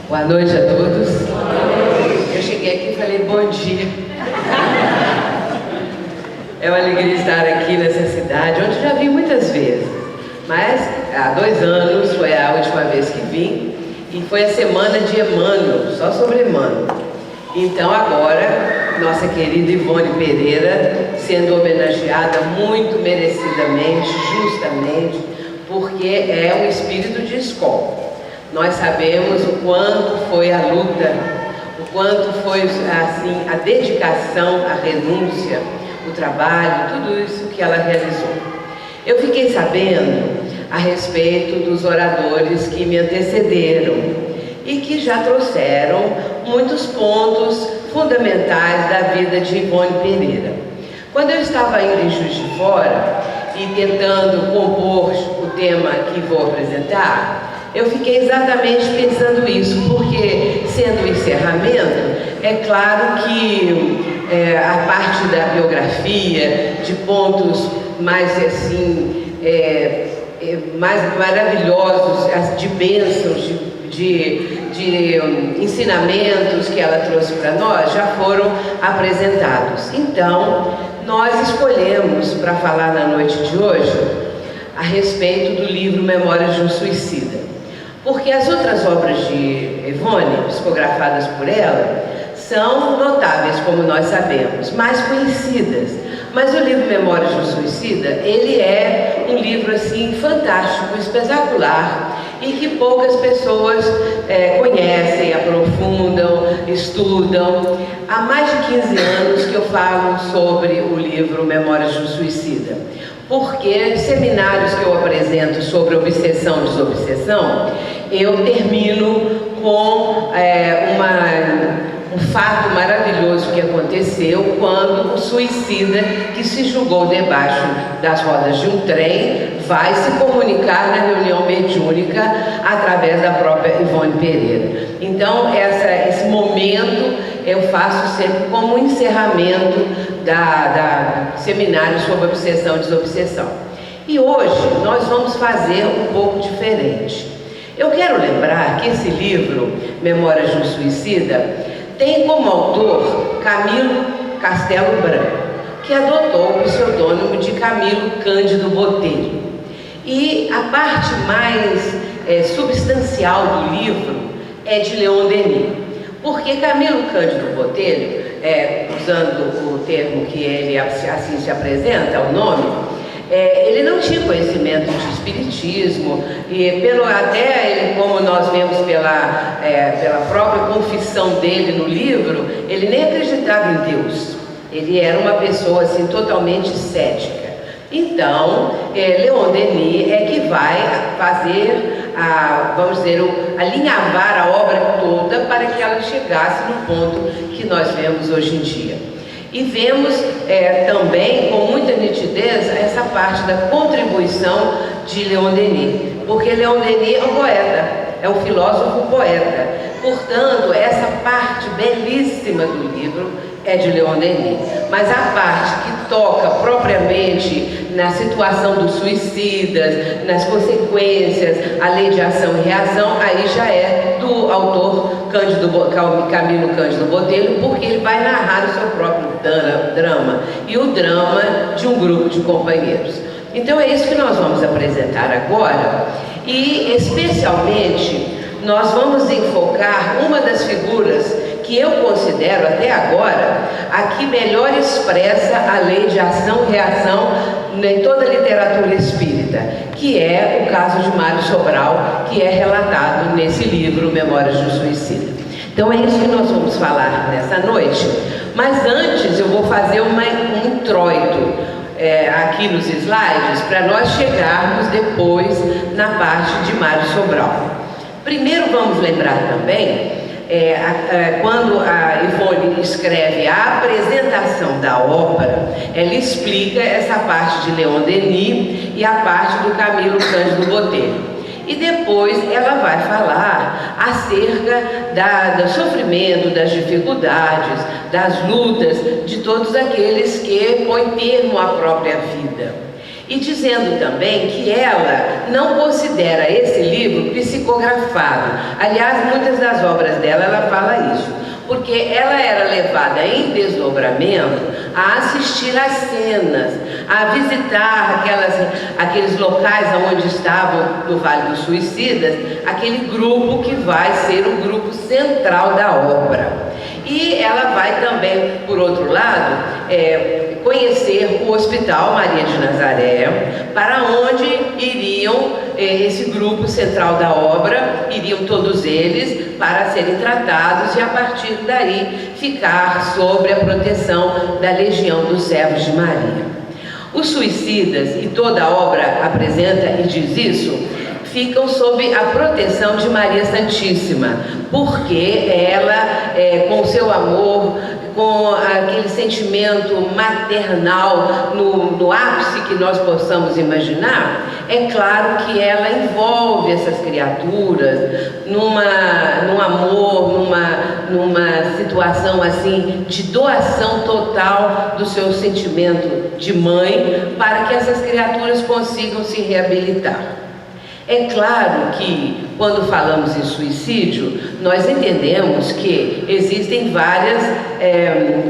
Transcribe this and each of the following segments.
Boa noite a todos. Eu cheguei aqui e falei bom dia. É uma alegria estar aqui nessa cidade, onde já vim muitas vezes. Mas há 2 anos foi a última vez que vim, e foi a semana de Emmanuel, só sobre Emmanuel. Então agora, nossa querida Ivone Pereira sendo homenageada muito merecidamente, justamente, porque é um espírito de escola. Nós sabemos o quanto foi a luta, o quanto foi assim, a dedicação, a renúncia, o trabalho, tudo isso que ela realizou. Eu fiquei sabendo a respeito dos oradores que me antecederam e que já trouxeram muitos pontos fundamentais da vida de Ivone Pereira. Quando eu estava indo em Juiz de Fora e tentando compor o tema que vou apresentar, eu fiquei exatamente pensando isso, porque, sendo o encerramento, é claro que a parte da biografia, de pontos mais assim, mais maravilhosos, de bênçãos, de ensinamentos que ela trouxe para nós, já foram apresentados. Então, nós escolhemos para falar na noite de hoje a respeito do livro Memórias de um Suicida. Porque as outras obras de Ivone, psicografadas por ela, são notáveis, como nós sabemos, mais conhecidas. Mas o livro Memórias de um Suicida, ele é um livro assim fantástico, espetacular, e que poucas pessoas conhecem, aprofundam, estudam. Há mais de 15 anos que eu falo sobre o livro Memórias de um Suicida, porque seminários que eu apresento sobre obsessão e desobsessão, eu termino com um fato maravilhoso que aconteceu quando o suicida que se julgou debaixo das rodas de um trem vai se comunicar na reunião mediúnica através da própria Ivone Pereira. Então, esse momento eu faço sempre como um encerramento da seminário sobre obsessão e desobsessão. E hoje nós vamos fazer um pouco diferente. Eu quero lembrar que esse livro, Memórias de um Suicida, tem como autor Camilo Castelo Branco, que adotou o pseudônimo de Camilo Cândido Botelho. E a parte mais substancial do livro é de Leon Denis, porque Camilo Cândido Botelho, usando o termo que ele assim se apresenta, o nome, ele não tinha conhecimento de espiritismo, e até ele, como nós vemos pela própria confissão dele no livro, ele nem acreditava em Deus. Ele era uma pessoa assim totalmente cética. Então, Leon Denis é que vai fazer, vamos dizer, alinhavar a obra toda para que ela chegasse no ponto que nós vemos hoje em dia. E vemos também com muita nitidez essa parte da contribuição de Leon Denis, porque Leon Denis é um poeta, é um filósofo poeta. Portanto, essa parte belíssima do livro é de Leon Denis, mas a parte que toca propriamente na situação dos suicidas, nas consequências, a lei de ação e reação, aí já é do autor Camilo Cândido Botelho, porque ele vai narrar o seu próprio drama e o drama de um grupo de companheiros. Então é isso que nós vamos apresentar agora, e especialmente nós vamos enfocar uma das figuras que eu considero até agora a que melhor expressa a lei de ação e reação em toda a literatura espírita, que é o caso de Mário Sobral, que é relatado nesse livro Memórias de um Suicida. Então é isso que nós vamos falar nessa noite, mas antes eu vou fazer um introito aqui nos slides para nós chegarmos depois na parte de Mário Sobral. Primeiro vamos lembrar também quando a Ivone escreve a apresentação da obra, ela explica essa parte de Leon Denis e a parte do Camilo Cândido Botelho. E depois ela vai falar acerca do sofrimento, das dificuldades, das lutas de todos aqueles que põem termo à própria vida. E dizendo também que ela não considera esse livro psicografado. Aliás, muitas das obras dela, ela fala isso, porque ela era levada em desdobramento a assistir às cenas, a visitar aqueles locais onde estavam no Vale dos Suicidas, aquele grupo que vai ser o grupo central da obra. E ela vai também, por outro lado, conhecer o Hospital Maria de Nazaré, para onde iriam esse grupo central da obra, iriam todos eles para serem tratados e a partir daí ficar sob a proteção da Legião dos Servos de Maria. Os suicidas, e toda a obra apresenta e diz isso, ficam sob a proteção de Maria Santíssima, porque ela, com o seu amor, com aquele sentimento maternal no ápice que nós possamos imaginar, é claro que ela envolve essas criaturas num amor, numa situação assim de doação total do seu sentimento de mãe, para que essas criaturas consigam se reabilitar. É claro que, quando falamos em suicídio, nós entendemos que existem várias,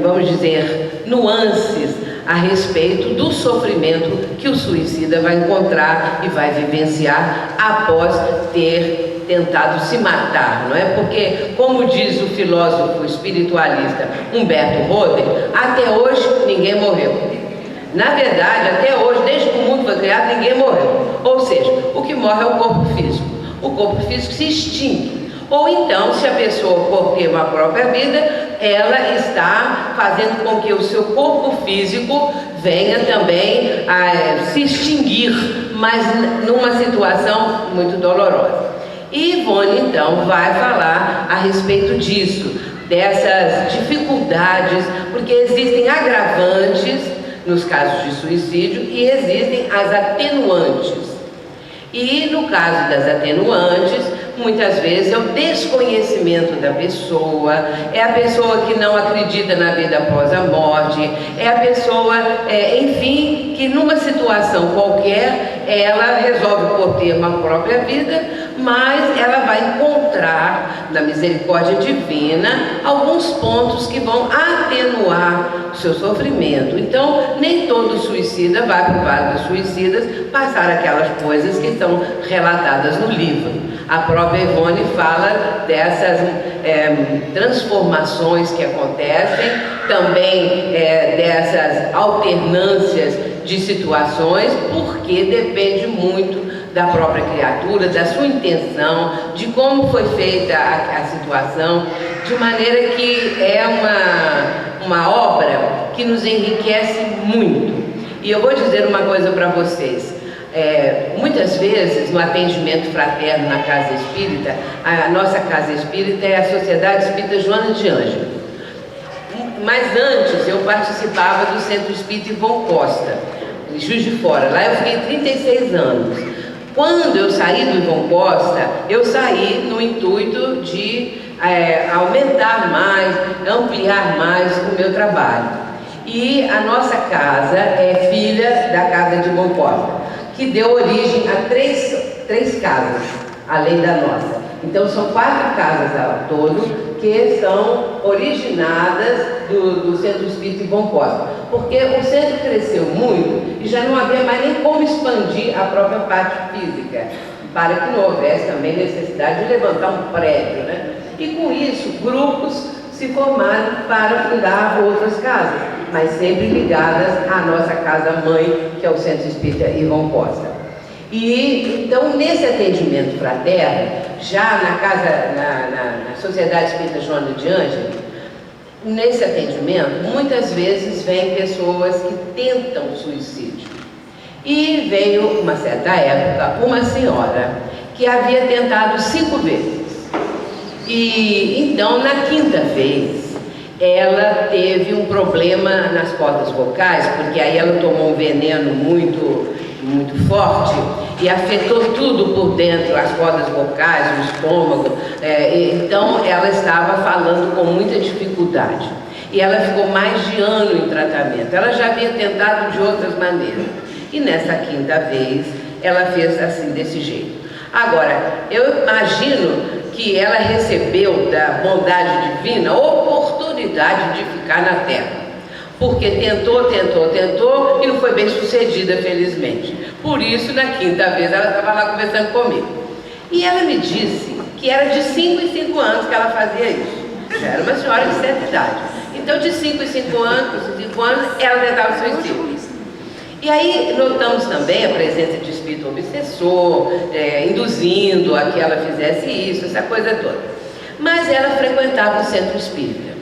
vamos dizer, nuances a respeito do sofrimento que o suicida vai encontrar e vai vivenciar após ter tentado se matar, não é? Porque, como diz o filósofo espiritualista Humberto Roder, até hoje ninguém morreu. Na verdade, até hoje, desde que o mundo foi criado, ninguém morreu. Ou seja, o que morre é o corpo físico. O corpo físico se extingue. Ou então, se a pessoa teve a própria vida, ela está fazendo com que o seu corpo físico venha também a se extinguir, mas numa situação muito dolorosa. E Ivone, então, vai falar a respeito disso, dessas dificuldades, porque existem agravantes nos casos de suicídio e existem as atenuantes. E no caso das atenuantes, muitas vezes é o desconhecimento da pessoa, é a pessoa que não acredita na vida após a morte, é a pessoa, enfim, que numa situação qualquer, ela resolve por ter uma própria vida, mas ela vai encontrar na misericórdia divina alguns pontos que vão atenuar o seu sofrimento. Então, nem todo suicida vai para o Vale dos Suicidas passar aquelas coisas que estão relatadas no livro. A própria Ivone fala dessas transformações que acontecem, também dessas alternâncias de situações, porque depende muito da própria criatura, da sua intenção, de como foi feita a situação, de maneira que é uma obra que nos enriquece muito. E eu vou dizer uma coisa para vocês. Muitas vezes no atendimento fraterno na Casa Espírita, a nossa Casa Espírita é a Sociedade Espírita Joana de Ângelo. Mas antes eu participava do Centro Espírita Ivon Costa, em Juiz de Fora. Lá eu fiquei 36 anos. Quando eu saí do Ivon Costa, eu saí no intuito de aumentar mais, ampliar mais o meu trabalho. E a nossa casa é filha da Casa de Ivon Costa, que deu origem a três casas, além da nossa. Então são 4 casas ao todo que são originadas do Centro Espírita Ivon Costa, porque o centro cresceu muito e já não havia mais nem como expandir a própria parte física, para que não houvesse também necessidade de levantar um prédio, né? E com isso, grupos se formaram para fundar outras casas, mas sempre ligadas à nossa casa-mãe, que é o Centro Espírita Ivon Costa. E então, nesse atendimento fraterno, já na Sociedade Espírita Joana de Ângelo, nesse atendimento, muitas vezes vêm pessoas que tentam suicídio. E veio, uma certa época, uma senhora que havia tentado 5 vezes. E então, na 5ª vez, ela teve um problema nas cordas vocais, porque aí ela tomou um veneno muito forte e afetou tudo por dentro, as cordas vocais, o estômago. Então ela estava falando com muita dificuldade e ela ficou mais de ano em tratamento. Ela já havia tentado de outras maneiras E nessa quinta vez, ela fez assim, desse jeito. Agora, eu imagino que ela recebeu da bondade divina a oportunidade de ficar na Terra. Porque tentou e não foi bem sucedida, felizmente. Por isso, na quinta vez, ela estava lá conversando comigo. E ela me disse que era de 5 em 5 anos que ela fazia isso. Já era uma senhora de certa idade. Então, de 5 em 5 anos, ela tentava suicídio. E aí notamos também a presença de espírito obsessor, induzindo a que ela fizesse isso, essa coisa toda. Mas ela frequentava o centro espírita.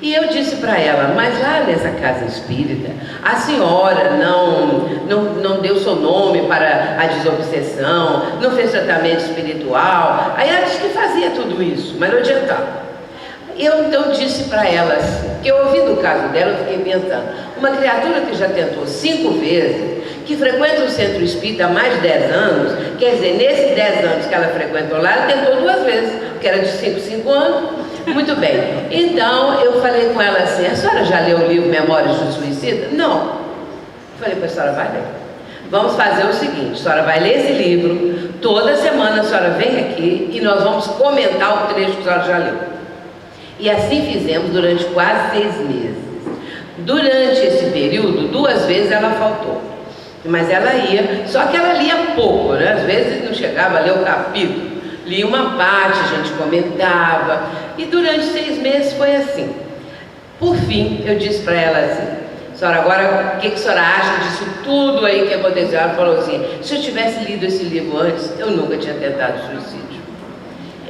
E eu disse para ela, mas lá nessa casa espírita, a senhora não deu seu nome para a desobsessão, não fez tratamento espiritual. Aí ela disse que fazia tudo isso, mas não adiantava. Eu então disse para ela assim, que eu ouvindo o caso dela, eu fiquei pensando, uma criatura que já tentou 5 vezes, que frequenta o centro espírita há mais de 10 anos, quer dizer, nesses 10 anos que ela frequentou lá, ela tentou 2 vezes, porque era de 5 anos. Muito bem, então eu falei com ela assim, a senhora já leu o livro Memórias de um Suicida? Não. Eu falei para a senhora, vai ler. Vamos fazer o seguinte, a senhora vai ler esse livro, toda semana a senhora vem aqui e nós vamos comentar o trecho que a senhora já leu. E assim fizemos durante quase 6 meses. Durante esse período, 2 vezes ela faltou. Mas ela ia, só que ela lia pouco, né? Às vezes não chegava a ler o capítulo. Lia uma parte, a gente comentava. E durante 6 meses foi assim. Por fim, eu disse para ela assim, senhora, agora o que a senhora acha disso tudo aí que aconteceu? Ela falou assim, se eu tivesse lido esse livro antes, eu nunca tinha tentado suicídio.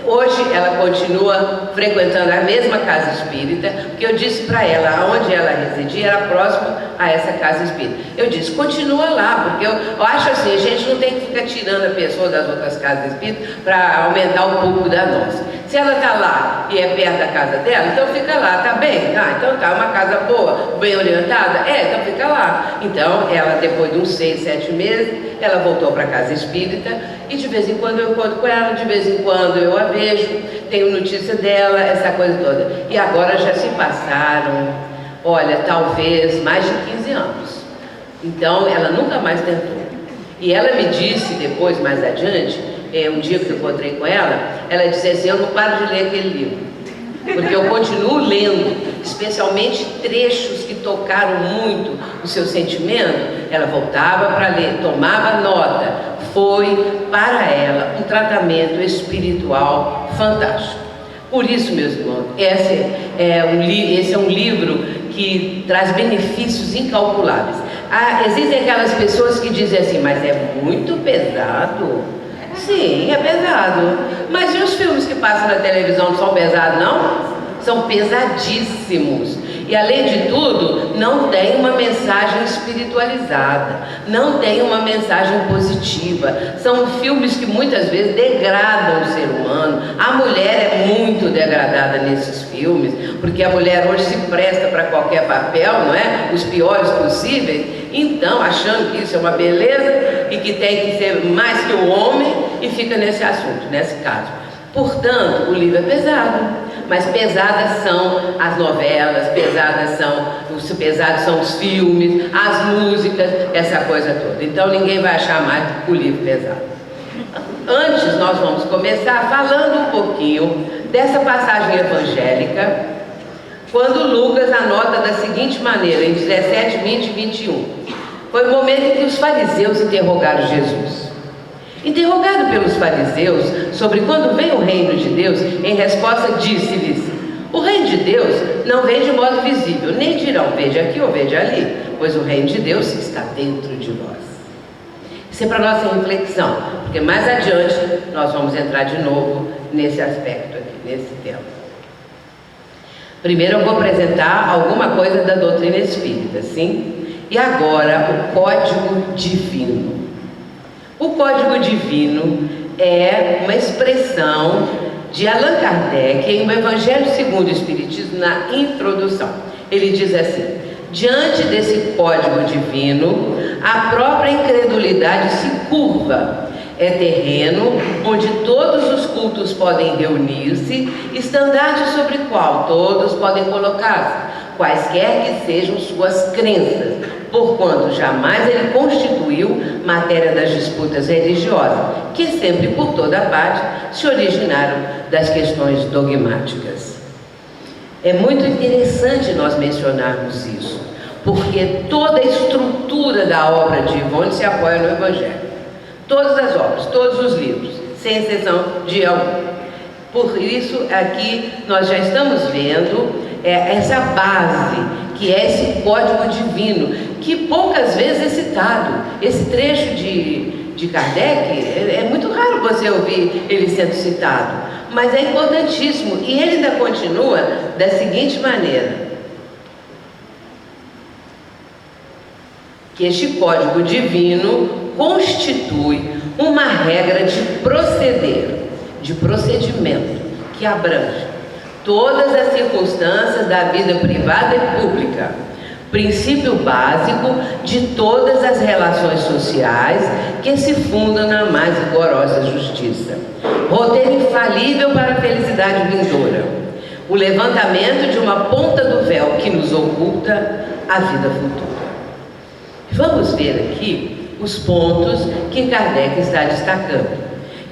Hoje ela continua frequentando a mesma casa espírita, porque eu disse para ela, onde ela residia era próximo a essa casa espírita. Eu disse, continua lá, porque eu acho assim, a gente não tem que ficar tirando a pessoa das outras casas espíritas para aumentar um pouco da nossa. Se ela está lá e é perto da casa dela, então fica lá, tá bem? Ah, então tá, uma casa boa, bem orientada? Então fica lá. Então ela, depois de uns 6, 7 meses, ela voltou para a casa espírita e de vez em quando eu encontro com ela, de vez em quando eu a vejo, tenho notícia dela, essa coisa toda. E agora já se passaram, olha, talvez mais de 15 anos. Então ela nunca mais tentou. E ela me disse depois, mais adiante, um dia que eu encontrei com ela disse assim, eu não paro de ler aquele livro, porque eu continuo lendo, especialmente trechos que tocaram muito o seu sentimento. Ela voltava para ler, tomava nota. Foi para ela um tratamento espiritual fantástico. Por isso, meus irmãos, esse é um livro que traz benefícios incalculáveis. Existem aquelas pessoas que dizem assim, mas é muito pesado. Sim, é pesado. Mas e os filmes que passam na televisão não são pesados, não? São pesadíssimos. E além de tudo, não tem uma mensagem espiritualizada, não tem uma mensagem positiva. São filmes que muitas vezes degradam o ser humano. A mulher é muito degradada nesses filmes, porque a mulher hoje se presta para qualquer papel, não é? Os piores possíveis. Então, achando que isso é uma beleza e que tem que ser mais que o homem, e fica nesse assunto, nesse caso. Portanto, o livro é pesado, mas pesadas são as novelas, pesados são os filmes, as músicas, essa coisa toda. Então ninguém vai achar mais o livro pesado. Antes nós vamos começar falando um pouquinho dessa passagem evangélica, quando Lucas anota da seguinte maneira, em 17, 20 e 21. Foi o momento em que os fariseus interrogaram Jesus. Interrogado pelos fariseus sobre quando vem o reino de Deus, em resposta disse-lhes, o reino de Deus não vem de modo visível, nem dirão, veja aqui ou veja ali, pois o reino de Deus está dentro de nós. Isso é para nossa reflexão, porque mais adiante nós vamos entrar de novo nesse aspecto aqui, nesse tema. Primeiro eu vou apresentar alguma coisa da doutrina espírita, sim? E agora o código divino. O código divino é uma expressão de Allan Kardec em O Evangelho segundo o Espiritismo, na introdução. Ele diz assim, diante desse código divino, a própria incredulidade se curva. é terreno onde todos os cultos podem reunir-se, estandarte sobre o qual todos podem colocar-se, quaisquer que sejam suas crenças, porquanto jamais ele constituiu matéria das disputas religiosas, que sempre por toda parte se originaram das questões dogmáticas. É muito interessante nós mencionarmos isso, porque toda a estrutura da obra de Ivone se apoia no Evangelho. Todas as obras, todos os livros, sem exceção de algum. Por isso, aqui nós já estamos vendo essa base, que é esse código divino, que poucas vezes é citado. Esse trecho de Kardec, é muito raro você ouvir ele sendo citado, mas é importantíssimo. E ele ainda continua da seguinte maneira: que este código divino constitui uma regra de proceder, de procedimento, que abrange todas as circunstâncias da vida privada e pública, princípio básico de todas as relações sociais que se fundam na mais rigorosa justiça, roteiro infalível para a felicidade vindoura, o levantamento de uma ponta do véu que nos oculta a vida futura. Vamos ver aqui os pontos que Kardec está destacando,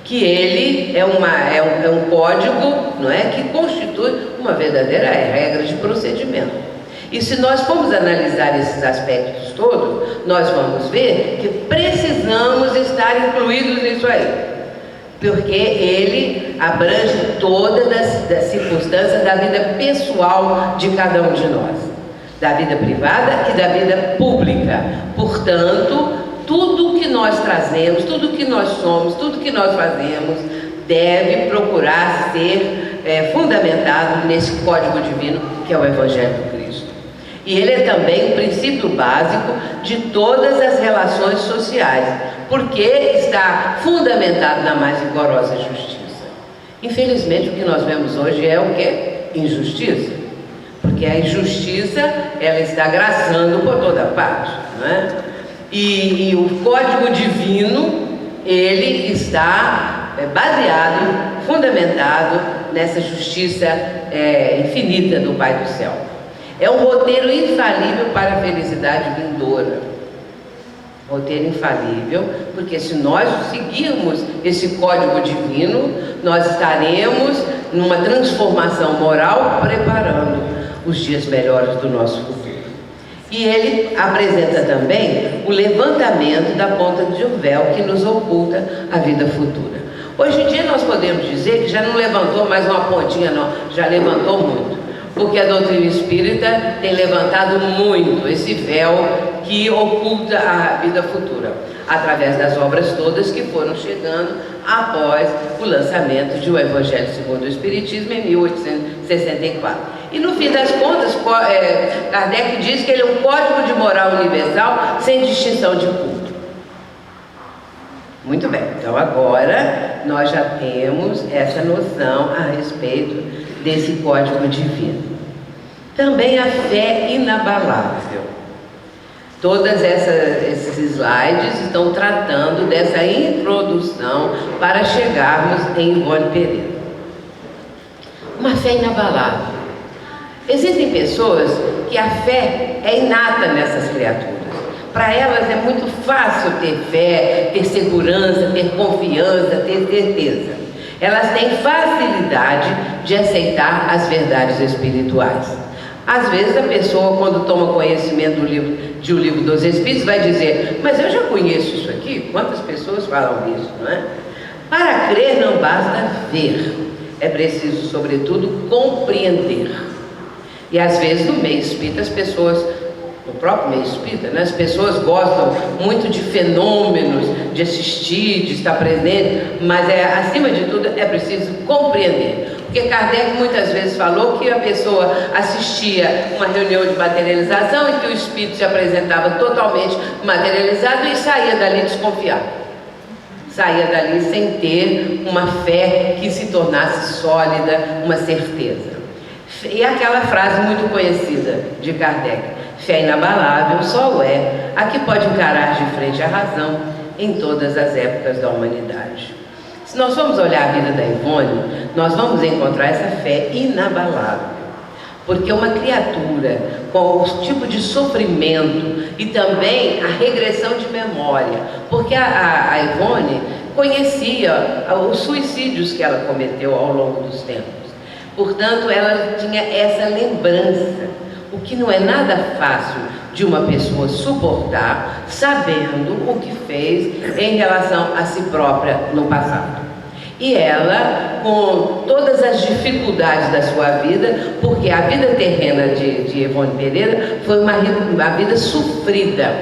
que ele é um código, não é, que constitui uma verdadeira regra de procedimento. E se nós formos analisar esses aspectos todos, nós vamos ver que precisamos estar incluídos nisso aí, porque ele abrange todas as circunstâncias da vida pessoal de cada um de nós, da vida privada e da vida pública. Portanto, tudo que nós trazemos, tudo que nós somos, tudo que nós fazemos deve procurar ser fundamentado nesse código divino que é o Evangelho do Cristo. E ele é também o princípio básico de todas as relações sociais, porque está fundamentado na mais rigorosa justiça. Infelizmente, o que nós vemos hoje é o quê? Injustiça. Porque a injustiça, ela está graçando por toda parte, não é? E o código divino, ele está baseado, fundamentado nessa justiça infinita do Pai do Céu. É um roteiro infalível para a felicidade vindoura. Roteiro infalível, porque se nós seguirmos esse código divino, nós estaremos numa transformação moral, preparando os dias melhores do nosso futuro. E ele apresenta também o levantamento da ponta de um véu que nos oculta a vida futura. Hoje em dia nós podemos dizer que já não levantou mais uma pontinha, não, já levantou muito, porque a doutrina espírita tem levantado muito esse véu que oculta a vida futura, através das obras todas que foram chegando após o lançamento de O Evangelho segundo o Espiritismo em 1864. E no fim das contas, Kardec diz que ele é um código de moral universal sem distinção de culto. Muito bem, então agora nós já temos essa noção a respeito desse código divino. Também a fé inabalável. Todos esses slides estão tratando dessa introdução para chegarmos em Ivone Pereira. Uma fé inabalável. Existem pessoas que a fé é inata nessas criaturas. Para elas é muito fácil ter fé, ter segurança, ter confiança, ter certeza. Elas têm facilidade de aceitar as verdades espirituais. Às vezes a pessoa, quando toma conhecimento de O Livro dos Espíritos, vai dizer: mas eu já conheço isso aqui? Quantas pessoas falam isso, não é? Para crer não basta ver, é preciso, sobretudo, compreender. E às vezes no meio espírita, as pessoas, no próprio meio espírita, né, as pessoas gostam muito de fenômenos, de assistir, de estar presente, mas acima de tudo é preciso compreender. Porque Kardec muitas vezes falou que a pessoa assistia uma reunião de materialização em que o espírito se apresentava totalmente materializado e saía dali desconfiado. Saía dali sem ter uma fé que se tornasse sólida, uma certeza. E aquela frase muito conhecida de Kardec: fé inabalável só é a que pode encarar de frente a razão em todas as épocas da humanidade. Se nós formos olhar a vida da Ivone, nós vamos encontrar essa fé inabalável. Porque uma criatura com o tipo de sofrimento e também a regressão de memória, porque a Ivone conhecia os suicídios que ela cometeu ao longo dos tempos. Portanto, ela tinha essa lembrança, o que não é nada fácil de uma pessoa suportar, sabendo o que fez em relação a si própria no passado. E ela, com todas as dificuldades da sua vida, porque a vida terrena de Ivone Pereira foi uma vida sofrida,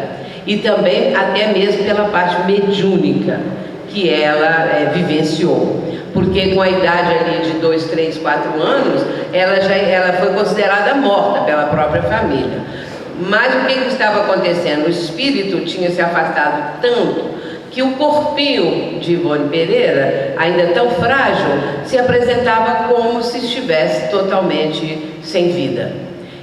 e também até mesmo pela parte mediúnica que ela vivenciou. Porque com a idade ali de 2, 3, 4 anos, ela foi considerada morta pela própria família. Mas o que estava acontecendo? O espírito tinha se afastado tanto que o corpinho de Ivone Pereira, ainda tão frágil, se apresentava como se estivesse totalmente sem vida.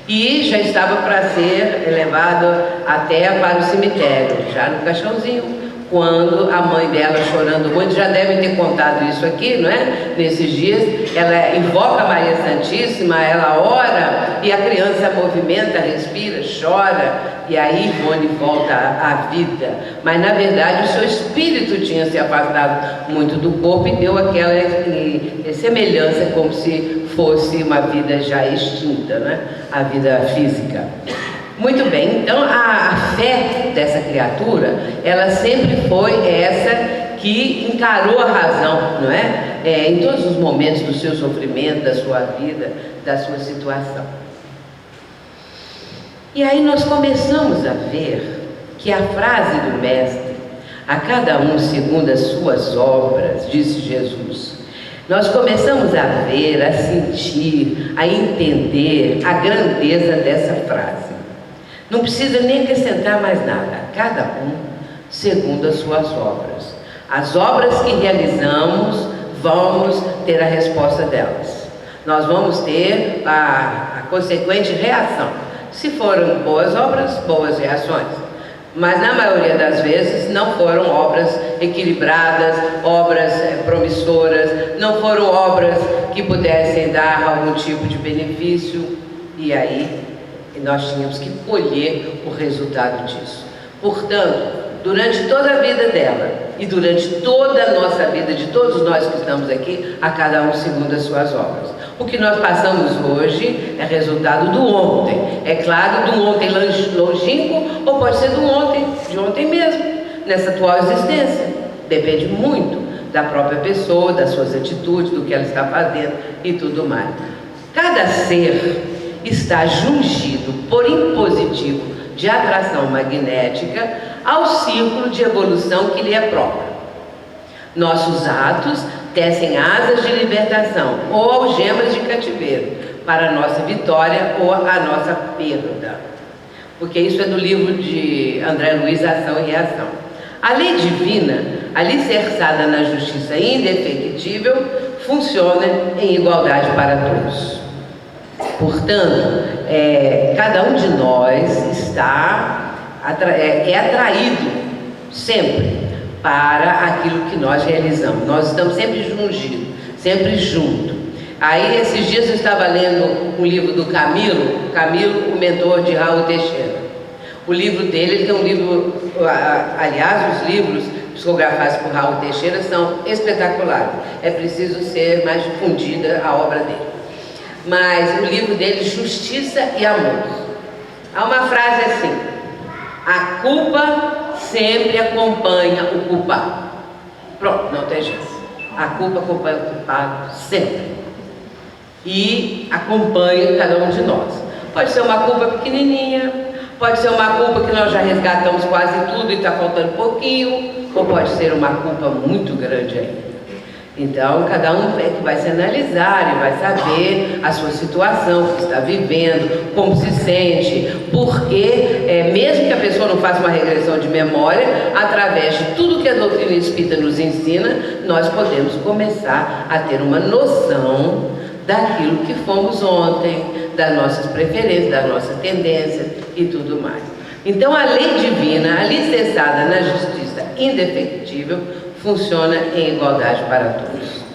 E já estava para ser levado até para o cemitério, já no caixãozinho, quando a mãe dela, chorando muito, já devem ter contado isso aqui, não é? Nesses dias, ela invoca a Maria Santíssima, ela ora e a criança movimenta, respira, chora, e aí Ivone volta à vida. Mas na verdade o seu espírito tinha se afastado muito do corpo e deu aquela semelhança como se fosse uma vida já extinta, né? A vida física. Muito bem, então a fé dessa criatura, ela sempre foi essa que encarou a razão, não é? Em todos os momentos do seu sofrimento, da sua vida, da sua situação. E aí nós começamos a ver que a frase do Mestre, a cada um segundo as suas obras, disse Jesus, nós começamos a ver, a sentir, a entender a grandeza dessa frase. Não precisa nem acrescentar mais nada, cada um segundo as suas obras. As obras que realizamos, vamos ter a resposta delas. Nós vamos ter a consequente reação. Se foram boas obras, boas reações. Mas na maioria das vezes não foram obras equilibradas, obras promissoras, não foram obras que pudessem dar algum tipo de benefício. E aí nós tínhamos que colher o resultado disso. Portanto, durante toda a vida dela e durante toda a nossa vida, de todos nós que estamos aqui, a cada um segundo as suas obras. O que nós passamos hoje é resultado do ontem. É claro, do ontem longínquo, ou pode ser do ontem, de ontem mesmo, nessa atual existência. Depende muito da própria pessoa, das suas atitudes, do que ela está fazendo e tudo mais. Cada ser está jungido por impositivo de atração magnética ao círculo de evolução que lhe é próprio. Nossos atos tecem asas de libertação ou algemas de cativeiro para a nossa vitória ou a nossa perda. Porque isso é do livro de André Luiz, Ação e Reação. A lei divina, alicerçada na justiça indefectível, funciona em igualdade para todos. Portanto, cada um de nós está atraído sempre para aquilo que nós realizamos. Nós estamos sempre jungidos, sempre juntos. Aí, esses dias eu estava lendo um livro do Camilo, o mentor de Raul Teixeira. O livro dele, ele tem um livro, aliás, os livros psicografados por Raul Teixeira são espetaculares. É preciso ser mais difundida a obra dele. Mas o livro dele, Justiça e Amor. Há uma frase assim: a culpa sempre acompanha o culpado. Pronto, não tem jeito. A culpa acompanha o culpado sempre. E acompanha cada um de nós. Pode ser uma culpa pequenininha, pode ser uma culpa que nós já resgatamos quase tudo e está faltando pouquinho, ou pode ser uma culpa muito grande ainda. Então, cada um é que vai se analisar e vai saber a sua situação, o que está vivendo, como se sente, porque, mesmo que a pessoa não faça uma regressão de memória, através de tudo que a doutrina espírita nos ensina, nós podemos começar a ter uma noção daquilo que fomos ontem, das nossas preferências, das nossas tendências e tudo mais. Então, a lei divina, alicerçada na justiça indefectível, funciona em igualdade para todos.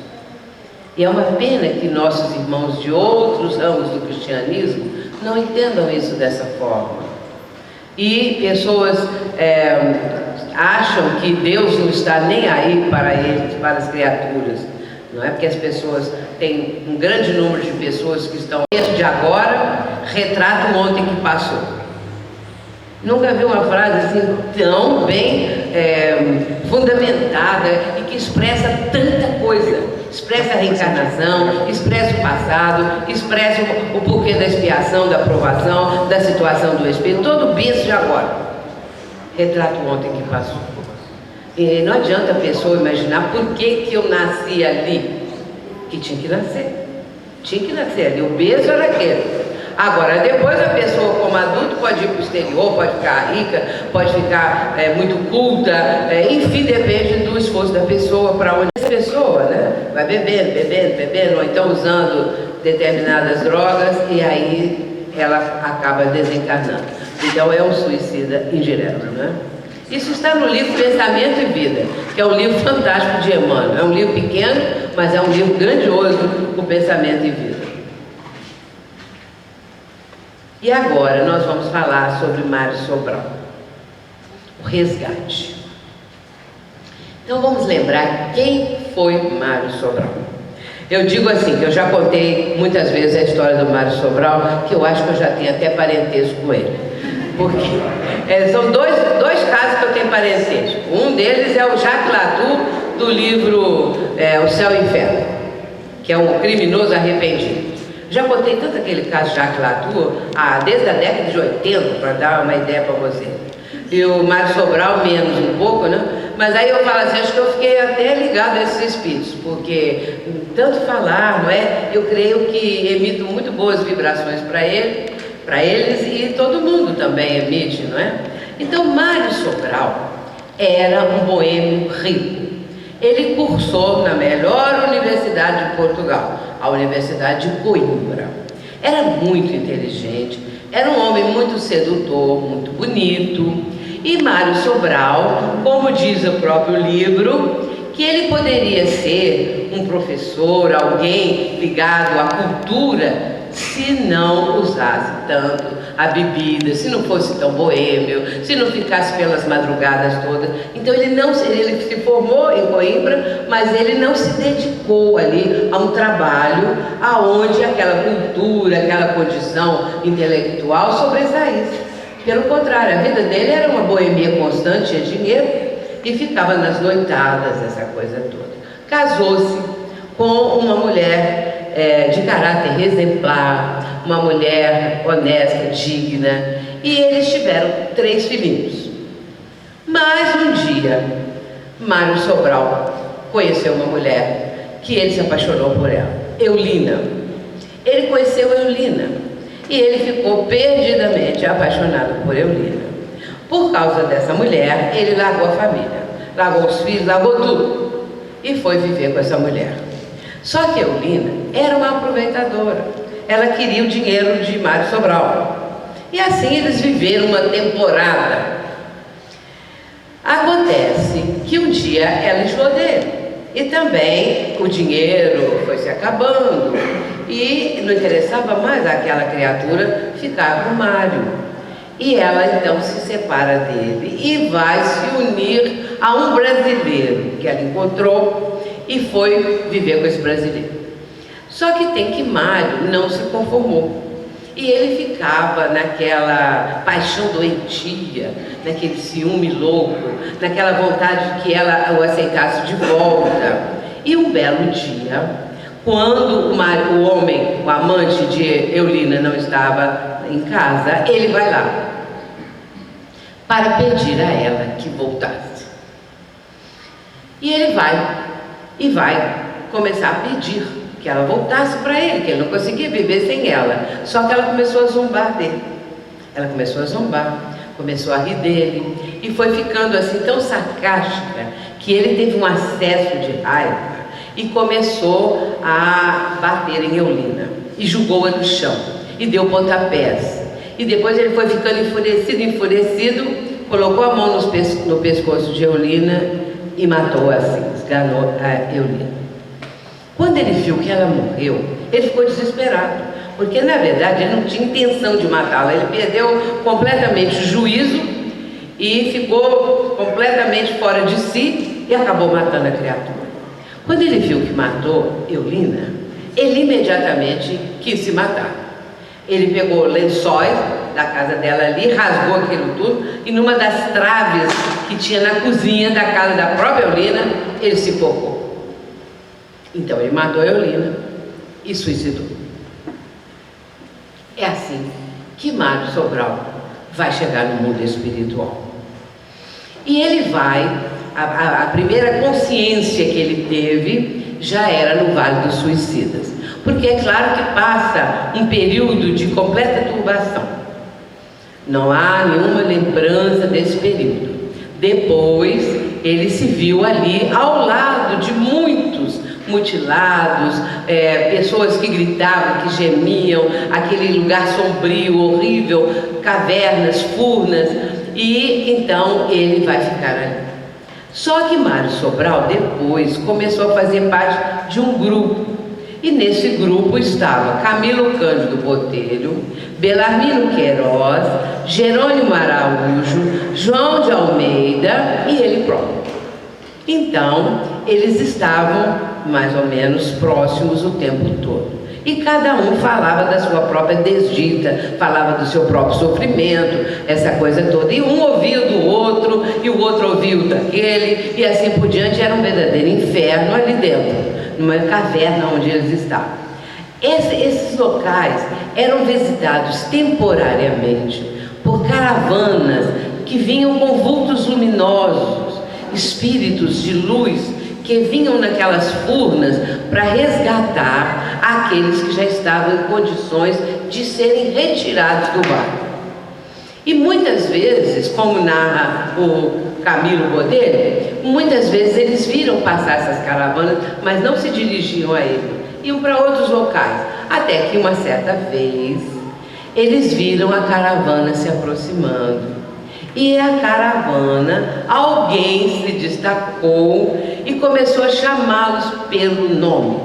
E é uma pena que nossos irmãos de outros ramos do cristianismo não entendam isso dessa forma. E pessoas acham que Deus não está nem aí para eles, para as criaturas. Não é porque as pessoas têm um grande número de pessoas que estão de agora, retratam ontem que passou. Nunca vi uma frase assim tão bem fundamentada e que expressa tanta coisa. Expressa a reencarnação, expressa o passado, expressa o porquê da expiação, da aprovação, da situação do espírito, todo o berço de agora. Retrato ontem que passou. E não adianta a pessoa imaginar por que eu nasci ali, que tinha que nascer. Tinha que nascer ali, o berço era aquele. Agora, depois a pessoa como adulto pode ir para o exterior, pode ficar rica, pode ficar muito culta, enfim, depende do esforço da pessoa, para onde essa pessoa, né, vai bebendo, ou então usando determinadas drogas, e aí ela acaba desencarnando. Então é um suicida indireto, né? Isso está no livro Pensamento e Vida, que é um livro fantástico de Emmanuel. É um livro pequeno, mas é um livro grandioso, o Pensamento e Vida. E agora nós vamos falar sobre Mário Sobral, o resgate. Então vamos lembrar quem foi Mário Sobral. Eu digo assim, que eu já contei muitas vezes a história do Mário Sobral, que eu acho que eu já tenho até parentesco com ele. Porque são dois casos que eu tenho parentesco. Um deles é o Jacques Latour, do livro O Céu e o Inferno, que é um criminoso arrependido. Já contei tanto aquele caso Jacques Latour, desde a década de 80, para dar uma ideia para você. E o Mário Sobral menos um pouco, né? Mas aí eu falo assim, acho que eu fiquei até ligado a esses espíritos, porque tanto falar, não é? Eu creio que emito muito boas vibrações para eles e todo mundo também emite, não é? Então Mário Sobral era um boêmio rico. Ele cursou na melhor universidade de Portugal, a Universidade de Coimbra. Era muito inteligente, era um homem muito sedutor, muito bonito. E Mário Sobral, como diz o próprio livro, que ele poderia ser um professor, alguém ligado à cultura, se não usasse tanto a bebida, se não fosse tão boêmio, se não ficasse pelas madrugadas todas. Então ele se formou em Coimbra, mas ele não se dedicou ali a um trabalho aonde aquela cultura, aquela condição intelectual sobressaísse. Pelo contrário, a vida dele era uma boemia constante, tinha dinheiro e ficava nas noitadas, essa coisa toda. Casou-se com uma mulher de caráter exemplar, uma mulher honesta, digna, e eles tiveram 3 filhinhos. Mas um dia, Mário Sobral conheceu uma mulher que ele se apaixonou por ela, Eulina. Ele conheceu Eulina e ele ficou perdidamente apaixonado por Eulina. Por causa dessa mulher, ele largou a família, largou os filhos, largou tudo e foi viver com essa mulher. Só que Eulina era uma aproveitadora. Ela queria o dinheiro de Mário Sobral. E assim eles viveram uma temporada. Acontece que um dia ela enjoou dele. E também o dinheiro foi se acabando. E não interessava mais àquela criatura ficar com Mário. E ela então se separa dele e vai se unir a um brasileiro que ela encontrou e foi viver com esse brasileiro. Só que tem que Mário não se conformou. E ele ficava naquela paixão doentia, naquele ciúme louco, naquela vontade de que ela o aceitasse de volta. E um belo dia, quando o homem, o amante de Eulina não estava em casa, ele vai lá para pedir a ela que voltasse. E ele vai começar a pedir que ela voltasse para ele, que ele não conseguia viver sem ela. Só que ela começou a zombar dele. Ela começou a zombar, começou a rir dele e foi ficando assim tão sarcástica que ele teve um acesso de raiva e começou a bater em Eulina e jogou-a no chão e deu pontapés. E depois ele foi ficando enfurecido, colocou a mão no pescoço de Eulina e matou assim, esganou a Eulina. Quando ele viu que ela morreu, ele ficou desesperado, porque na verdade ele não tinha intenção de matá-la, ele perdeu completamente o juízo e ficou completamente fora de si e acabou matando a criatura. Quando ele viu que matou Eulina, ele imediatamente quis se matar. Ele pegou lençóis da casa dela ali, rasgou aquilo tudo e numa das traves que tinha na cozinha da casa da própria Eulina, ele se focou. Então ele matou a Eulina e suicidou. É assim que Mário Sobral vai chegar no mundo espiritual. E ele vai, a primeira consciência que ele teve já era no Vale dos Suicidas. Porque é claro que passa um período de completa turbação. Não há nenhuma lembrança desse período. Depois ele se viu ali ao lado de muitos mutilados, pessoas que gritavam, que gemiam, aquele lugar sombrio, horrível, cavernas, furnas, e então ele vai ficar ali. Só que Mário Sobral depois começou a fazer parte de um grupo, e nesse grupo estava Camilo Cândido Botelho, Belarmino Queiroz, Jerônimo Araújo, João de Almeida e ele próprio. Então, eles estavam mais ou menos próximos o tempo todo. E cada um falava da sua própria desdita, falava do seu próprio sofrimento, essa coisa toda. E um ouvia do outro, e o outro ouvia o daquele, e assim por diante. Era um verdadeiro inferno ali dentro, numa caverna onde eles estavam. Esses locais eram visitados temporariamente por caravanas que vinham com vultos luminosos, espíritos de luz que vinham naquelas furnas para resgatar aqueles que já estavam em condições de serem retirados do barco. E muitas vezes, como narra o Camilo Botelho, muitas vezes eles viram passar essas caravanas, mas não se dirigiam a ele, iam para outros locais, até que uma certa vez eles viram a caravana se aproximando. E a caravana, alguém se destacou e começou a chamá-los pelo nome.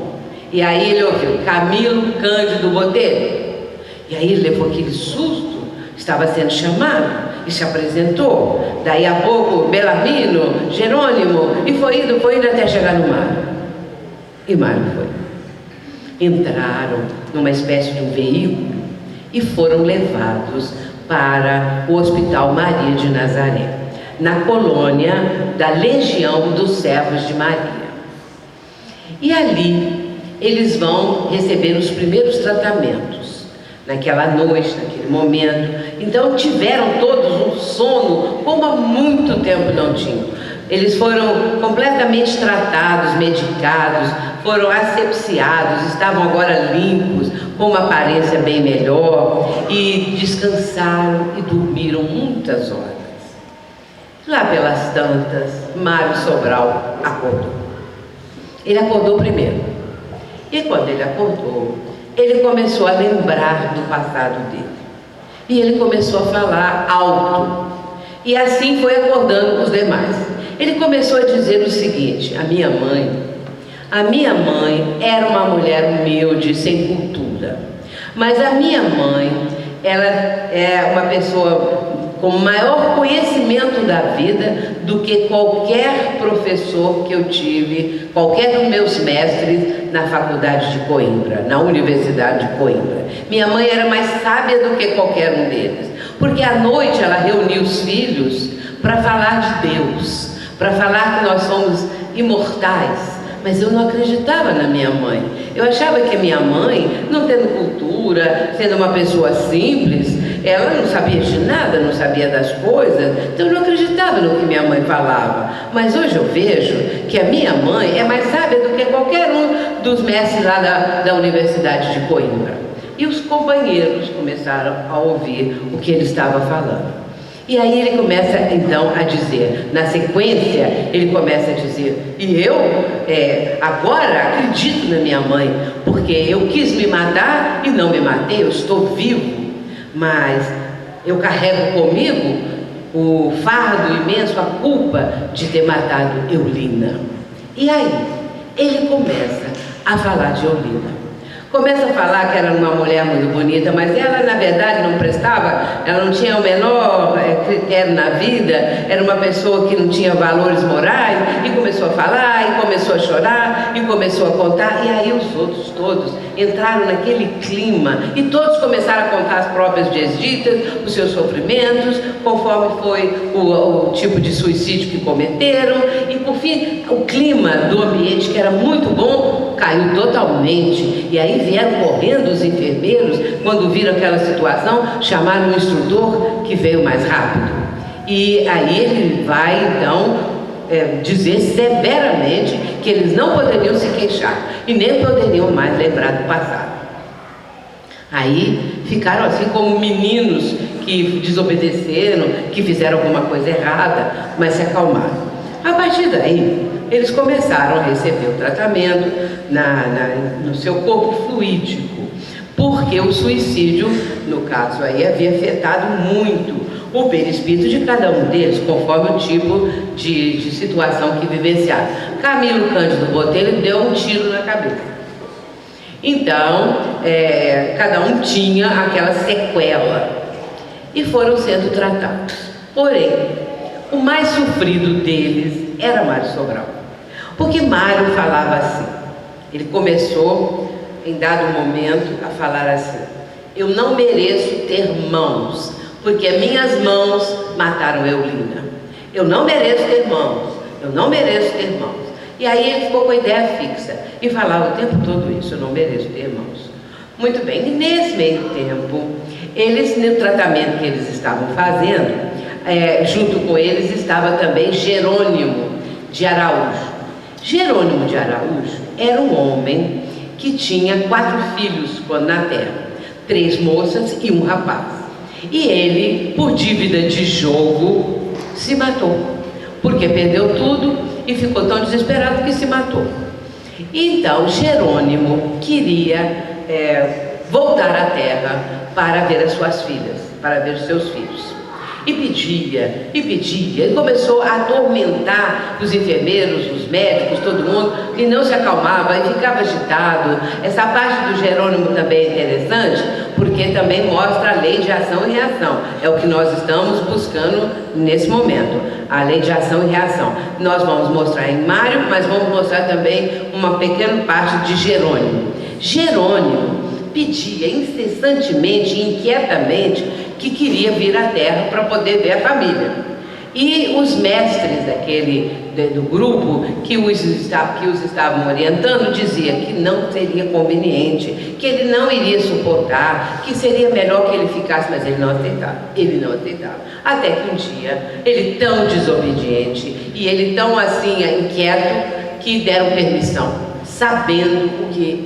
E aí ele ouviu Camilo Cândido Botelho. E aí ele levou aquele susto, estava sendo chamado e se apresentou. Daí a pouco Belarmino, Jerônimo, e foi indo até chegar no mar. E Mário foi. Entraram numa espécie de um veículo e foram levados para o Hospital Maria de Nazaré, na colônia da Legião dos Servos de Maria. E ali eles vão receber os primeiros tratamentos, naquela noite, naquele momento. Então tiveram todos um sono como há muito tempo não tinham. Eles foram completamente tratados, medicados, foram asepsiados, estavam agora limpos, com uma aparência bem melhor, e descansaram e dormiram muitas horas. Lá pelas tantas, Mário Sobral acordou. Ele acordou primeiro. E quando ele acordou, ele começou a lembrar do passado dele. E ele começou a falar alto. E assim foi acordando os demais. Ele começou a dizer o seguinte: a minha mãe era uma mulher humilde, sem cultura. Mas a minha mãe, ela é uma pessoa com maior conhecimento da vida do que qualquer professor que eu tive, qualquer dos meus mestres na faculdade de Coimbra, na Universidade de Coimbra. Minha mãe era mais sábia do que qualquer um deles, porque à noite ela reunia os filhos para falar de Deus, para falar que nós somos imortais. Mas eu não acreditava na minha mãe. Eu achava que a minha mãe, não tendo cultura, sendo uma pessoa simples, ela não sabia de nada, não sabia das coisas, então eu não acreditava no que minha mãe falava. Mas hoje eu vejo que a minha mãe é mais sábia do que qualquer um dos mestres lá da Universidade de Coimbra. E os companheiros começaram a ouvir o que ele estava falando. E aí ele começa então a dizer, na sequência, ele começa a dizer: e eu agora acredito na minha mãe, porque eu quis me matar e não me matei, eu estou vivo, mas eu carrego comigo o fardo imenso, a culpa de ter matado Eulina. E aí, ele começa a falar de Eulina. Começa a falar que era uma mulher muito bonita, mas ela na verdade não prestava, ela não tinha o menor critério na vida, era uma pessoa que não tinha valores morais, e começou a falar, e começou a chorar, e começou a contar, e aí os outros todos entraram naquele clima, e todos começaram a contar as próprias desditas, os seus sofrimentos, conforme foi o tipo de suicídio que cometeram, e por fim, o clima do ambiente, que era muito bom, caiu totalmente, e aí vieram correndo os enfermeiros, quando viram aquela situação, chamaram um instrutor que veio mais rápido. E aí ele vai, então, dizer severamente que eles não poderiam se queixar, e nem poderiam mais lembrar do passado. Aí ficaram assim como meninos que desobedeceram, que fizeram alguma coisa errada, mas se acalmaram. A partir daí, eles começaram a receber o tratamento no seu corpo fluídico, porque o suicídio, no caso aí, havia afetado muito o perispírito de cada um deles, conforme o tipo de situação que vivenciaram. Camilo Cândido Botelho deu um tiro na cabeça. Então, cada um tinha aquela sequela e foram sendo tratados. Porém, o mais sofrido deles era Mário Sobral, porque Mário falava assim, ele começou em dado momento a falar assim: eu não mereço ter mãos, porque minhas mãos mataram Eulina. Eu não mereço ter mãos, eu não mereço ter mãos. E aí ele ficou com a ideia fixa e falava o tempo todo isso: eu não mereço ter mãos. Muito bem, e nesse meio tempo, eles, no tratamento que eles estavam fazendo, junto com eles estava também Jerônimo de Araújo. Jerônimo de Araújo era um homem que tinha 4 filhos quando na terra, 3 moças e um rapaz. E ele, por dívida de jogo, se matou, porque perdeu tudo e ficou tão desesperado que se matou. Então Jerônimo queria voltar à terra para ver as suas filhas, para ver os seus filhos. E pedia, ele começou a atormentar os enfermeiros, os médicos, todo mundo, e não se acalmava, e ficava agitado. Essa parte do Jerônimo também é interessante, porque também mostra a lei de ação e reação. É o que nós estamos buscando nesse momento, a lei de ação e reação. Nós vamos mostrar em Mário, mas vamos mostrar também uma pequena parte de Jerônimo. Jerônimo pedia incessantemente e inquietamente que queria vir à terra para poder ver a família. E os mestres do grupo que os estavam orientando diziam que não seria conveniente, que ele não iria suportar, que seria melhor que ele ficasse, mas ele não aceitava. Até que um dia, ele tão desobediente e ele tão assim inquieto, que deram permissão, sabendo o que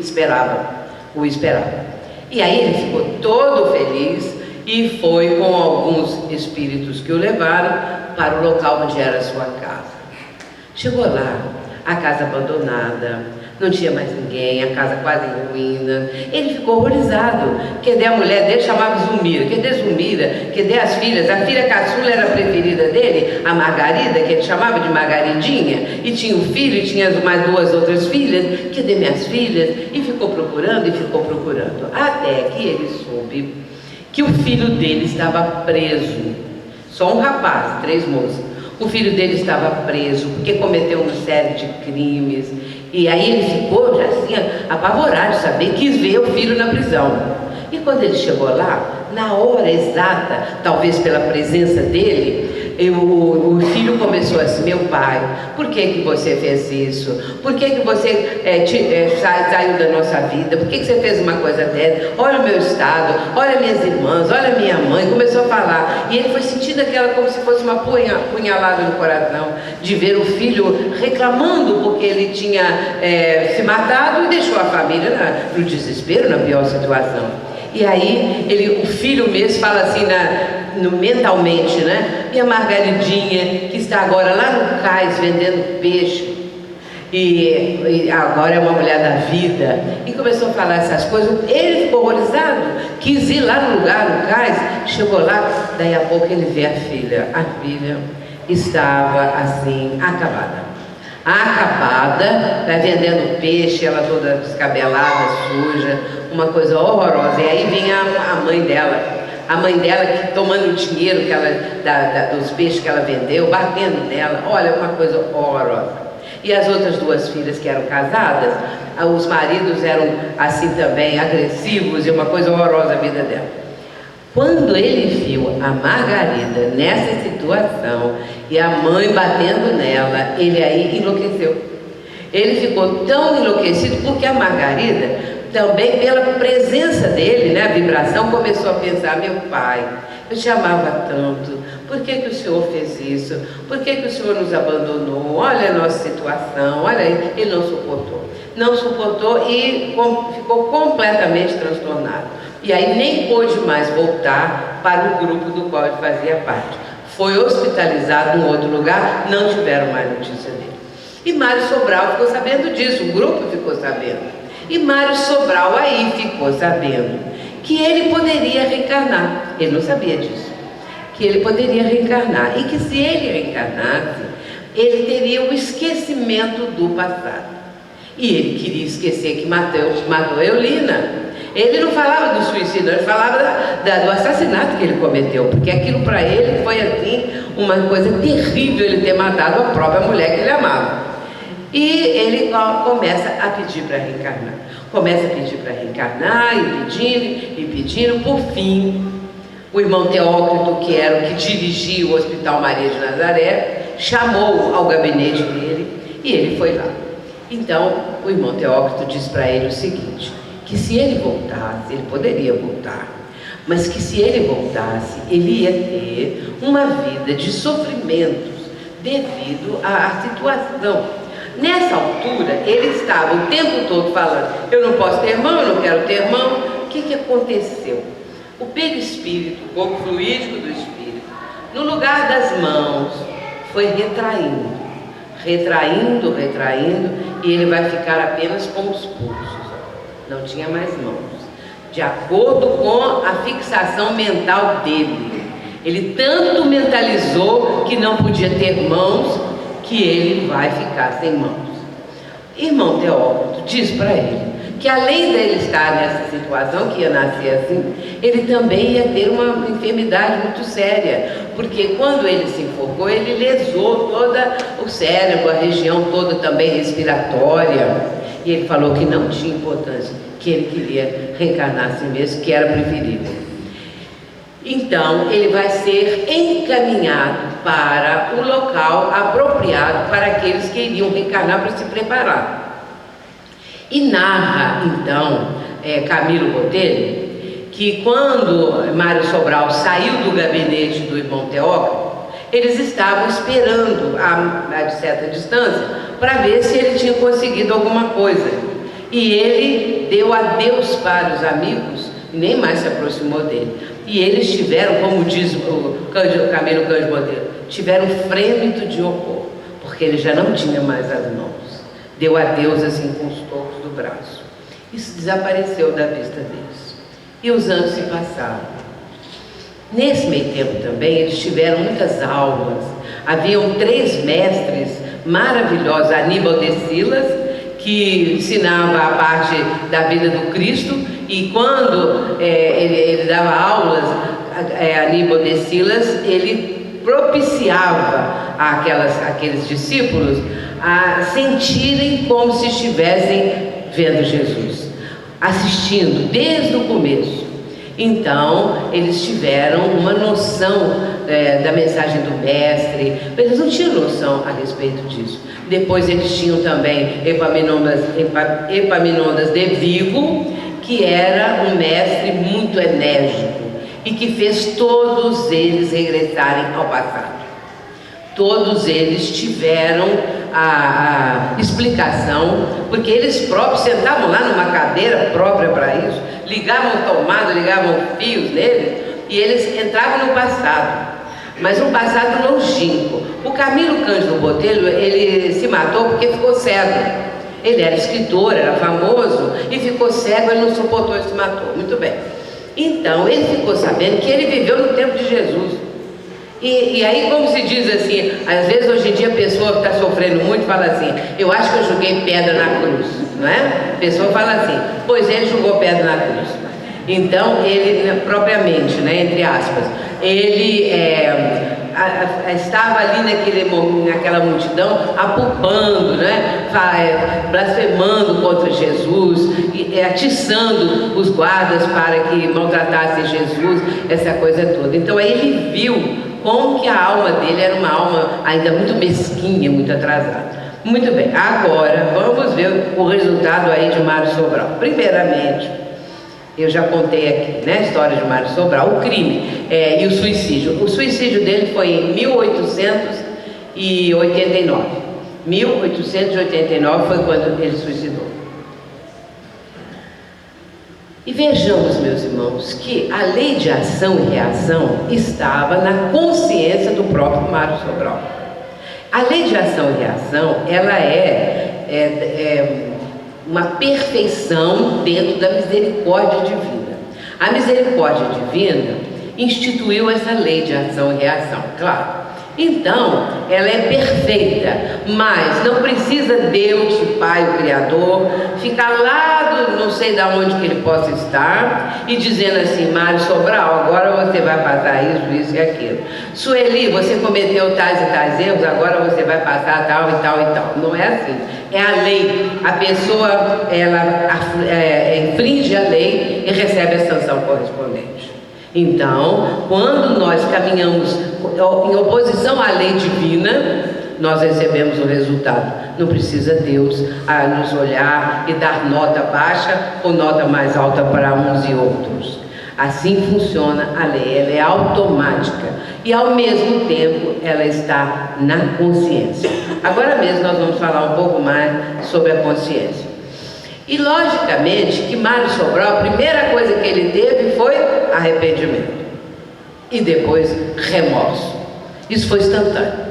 o esperava. E aí ele ficou todo feliz e foi com alguns espíritos que o levaram para o local onde era a sua casa. Chegou lá, a casa abandonada, não tinha mais ninguém, a casa quase em ruína. Ele ficou horrorizado. Cadê a mulher dele? Chamava Zumira. Cadê Zumira? Cadê as filhas? A filha caçula era a preferida dele, a Margarida, que ele chamava de Margaridinha, e tinha um filho e tinha mais 2 outras filhas. Cadê minhas filhas? E ficou procurando, até que ele soube que o filho dele estava preso. Só um rapaz, 3 moças. O filho dele estava preso porque cometeu uma série de crimes. E aí ele ficou já assim apavorado de saber, quis ver o filho na prisão. E quando ele chegou lá, na hora exata, talvez pela presença dele, o filho começou assim: meu pai, por que você fez isso? Por que você saiu da nossa vida? Por que você fez uma coisa dessa? Olha o meu estado, olha minhas irmãs, olha minha mãe. Começou a falar, e ele foi sentindo aquela como se fosse uma punhalada no coração, de ver o filho reclamando porque ele tinha se matado e deixou a família no desespero, na pior situação. E aí o filho mesmo fala assim mentalmente, né? E a Margaridinha, que está agora lá no cais vendendo peixe. e agora é uma mulher da vida, e começou a falar essas coisas. Ele ficou horrorizado, quis ir lá no lugar, no cais, chegou lá, daí a pouco ele vê a filha estava assim, acabada, vai vendendo peixe, ela toda descabelada, suja, uma coisa horrorosa. E aí vinha a mãe dela que, tomando o dinheiro que ela, dos peixes que ela vendeu, batendo nela, olha, uma coisa horrorosa. E as outras duas filhas que eram casadas, os maridos eram assim também, agressivos, e uma coisa horrorosa a vida dela. Quando ele viu a Margarida nessa situação e a mãe batendo nela, ele aí enlouqueceu. Ele ficou tão enlouquecido porque a Margarida, também pela presença dele, né, a vibração, começou a pensar: meu pai, eu te amava tanto, por que o senhor fez isso? Por que o senhor nos abandonou? Olha a nossa situação, olha aí. Ele não suportou e ficou completamente transtornado. E aí nem pôde mais voltar para o grupo do qual ele fazia parte. Foi hospitalizado em outro lugar, não tiveram mais notícia dele. E Mário Sobral ficou sabendo disso, o grupo ficou sabendo. E Mário Sobral aí ficou sabendo que ele poderia reencarnar. Ele não sabia disso. Que ele poderia reencarnar. E que se ele reencarnasse, ele teria o esquecimento do passado. E ele queria esquecer que matou Eulina. Ele não falava do suicídio, ele falava do assassinato que ele cometeu, porque aquilo para ele foi assim uma coisa terrível, ele ter matado a própria mulher que ele amava. E ele começa a pedir para reencarnar. Começa a pedir para reencarnar, e pedindo, por fim, o irmão Teócrito, que era o que dirigia o Hospital Maria de Nazaré, chamou ao gabinete dele e ele foi lá. Então, o irmão Teócrito disse para ele o seguinte: que se ele voltasse, ele poderia voltar, mas que se ele voltasse, ele ia ter uma vida de sofrimentos devido à situação. Nessa altura, ele estava o tempo todo falando: eu não posso ter irmão, eu não quero ter irmão. O que aconteceu? O perispírito, o corpo fluídico do espírito, no lugar das mãos, foi retraindo, e ele vai ficar apenas com os pulsos. Não tinha mais mãos, de acordo com a fixação mental dele. Ele tanto mentalizou que não podia ter mãos, que ele vai ficar sem mãos. Irmão Teócrito diz para ele que, além dele estar nessa situação, que ia nascer assim, ele também ia ter uma enfermidade muito séria, porque quando ele se enforcou, ele lesou todo o cérebro, a região toda também respiratória. E ele falou que não tinha importância, que ele queria reencarnar assim mesmo, que era preferível. Então, ele vai ser encaminhado para o local apropriado para aqueles que iriam reencarnar, para se preparar. E narra, então, Camilo Botelho, que quando Mário Sobral saiu do gabinete do irmão Teócrito, eles estavam esperando a certa distância para ver se ele tinha conseguido alguma coisa. E ele deu adeus para os amigos e nem mais se aproximou dele. E eles tiveram, como diz o Camilo Cândido Botelho, tiveram frêmito de horror, porque ele já não tinha mais as mãos. Deu adeus assim com os tocos do braço. Isso desapareceu da vista deles. E os anos se passaram. Nesse meio tempo também, eles tiveram muitas aulas. Haviam 3 mestres maravilhosos: Aníbal de Silas, que ensinava a parte da vida do Cristo, e quando ele dava aulas, Aníbal de Silas, ele propiciava aqueles discípulos a sentirem como se estivessem vendo Jesus, assistindo desde o começo. Então, eles tiveram uma noção da mensagem do mestre, mas eles não tinham noção a respeito disso. Depois eles tinham também Epaminondas de Vigo, que era um mestre muito enérgico e que fez todos eles regressarem ao passado. Todos eles tiveram a explicação, porque eles próprios sentavam lá numa cadeira própria para isso, ligavam tomada, ligavam fios neles, e eles entravam no passado. mas um passado longínquo. O Camilo Cândido Botelho, ele se matou porque ficou cego. Ele era escritor, era famoso, e ficou cego, ele não suportou e se matou. Muito bem. Então, ele ficou sabendo que ele viveu no tempo de Jesus. E aí, como se diz assim, às vezes hoje em dia a pessoa que está sofrendo muito fala assim, eu acho que eu joguei pedra na cruz, não é? A pessoa fala assim, pois ele jogou pedra na cruz. Então, ele, propriamente, né, entre aspas, ele estava ali naquela multidão, apupando, né, blasfemando contra Jesus, atiçando os guardas para que maltratassem Jesus, essa coisa toda. Então, aí ele viu como que a alma dele era uma alma ainda muito mesquinha, muito atrasada. Muito bem, agora vamos ver o resultado aí de Mário Sobral. Primeiramente, eu já contei aqui, né, a história de Mário Sobral, o crime e o suicídio. O suicídio dele foi em 1889. 1889 foi quando ele suicidou. E vejamos, meus irmãos, que a lei de ação e reação estava na consciência do próprio Mário Sobral. A lei de ação e reação, ela é uma perfeição dentro da misericórdia divina. A misericórdia divina instituiu essa lei de ação e reação, claro. Então, ela é perfeita, mas não precisa Deus, o Pai, o Criador, ficar lá não sei de onde que ele possa estar e dizendo assim, Mário Sobral, agora você vai passar isso e aquilo. Sueli, você cometeu tais e tais erros, agora você vai passar tal e tal e tal. Não é assim. É a lei. A pessoa, ela infringe a lei e recebe a sanção correspondente. Então, quando nós caminhamos em oposição à lei divina, nós recebemos o resultado. Não precisa Deus nos olhar e dar nota baixa ou nota mais alta para uns e outros. Assim funciona a lei, ela é automática e ao mesmo tempo ela está na consciência. Agora mesmo nós vamos falar um pouco mais sobre a consciência. E logicamente que Mário Sobral, a primeira coisa que ele teve foi arrependimento e depois remorso. Isso foi instantâneo.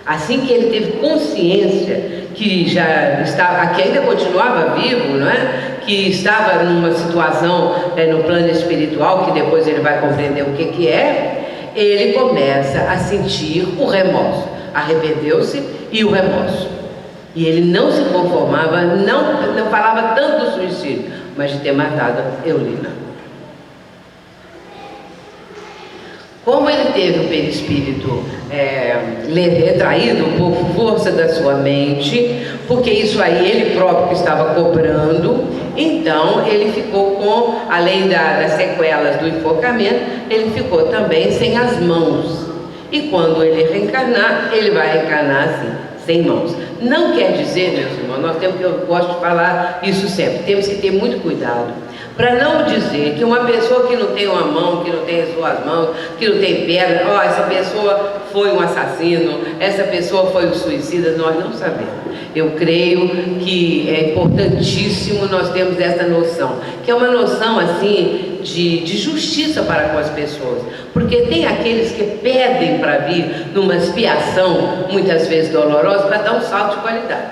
Assim que ele teve consciência que já estava, que ainda continuava vivo, não é? Que estava numa situação no plano espiritual, que depois ele vai compreender o que é, ele começa a sentir o remorso. Arrependeu-se e o remorso. E ele não se conformava, não falava tanto do suicídio, mas de ter matado Eulina. Como ele teve o perispírito retraído por força da sua mente, porque isso aí ele próprio que estava cobrando, então ele ficou com, além das sequelas do enforcamento, ele ficou também sem as mãos. E quando ele reencarnar, ele vai reencarnar assim, sem mãos. Não quer dizer, meus irmãos, eu gosto de falar isso sempre, temos que ter muito cuidado para não dizer que uma pessoa que não tem uma mão, que não tem as suas mãos, que não tem perna, essa pessoa foi um assassino, essa pessoa foi um suicida, nós não sabemos. Eu creio que é importantíssimo nós termos essa noção, que é uma noção assim de justiça para com as pessoas, porque tem aqueles que pedem para vir numa expiação, muitas vezes dolorosa, para dar um salto de qualidade,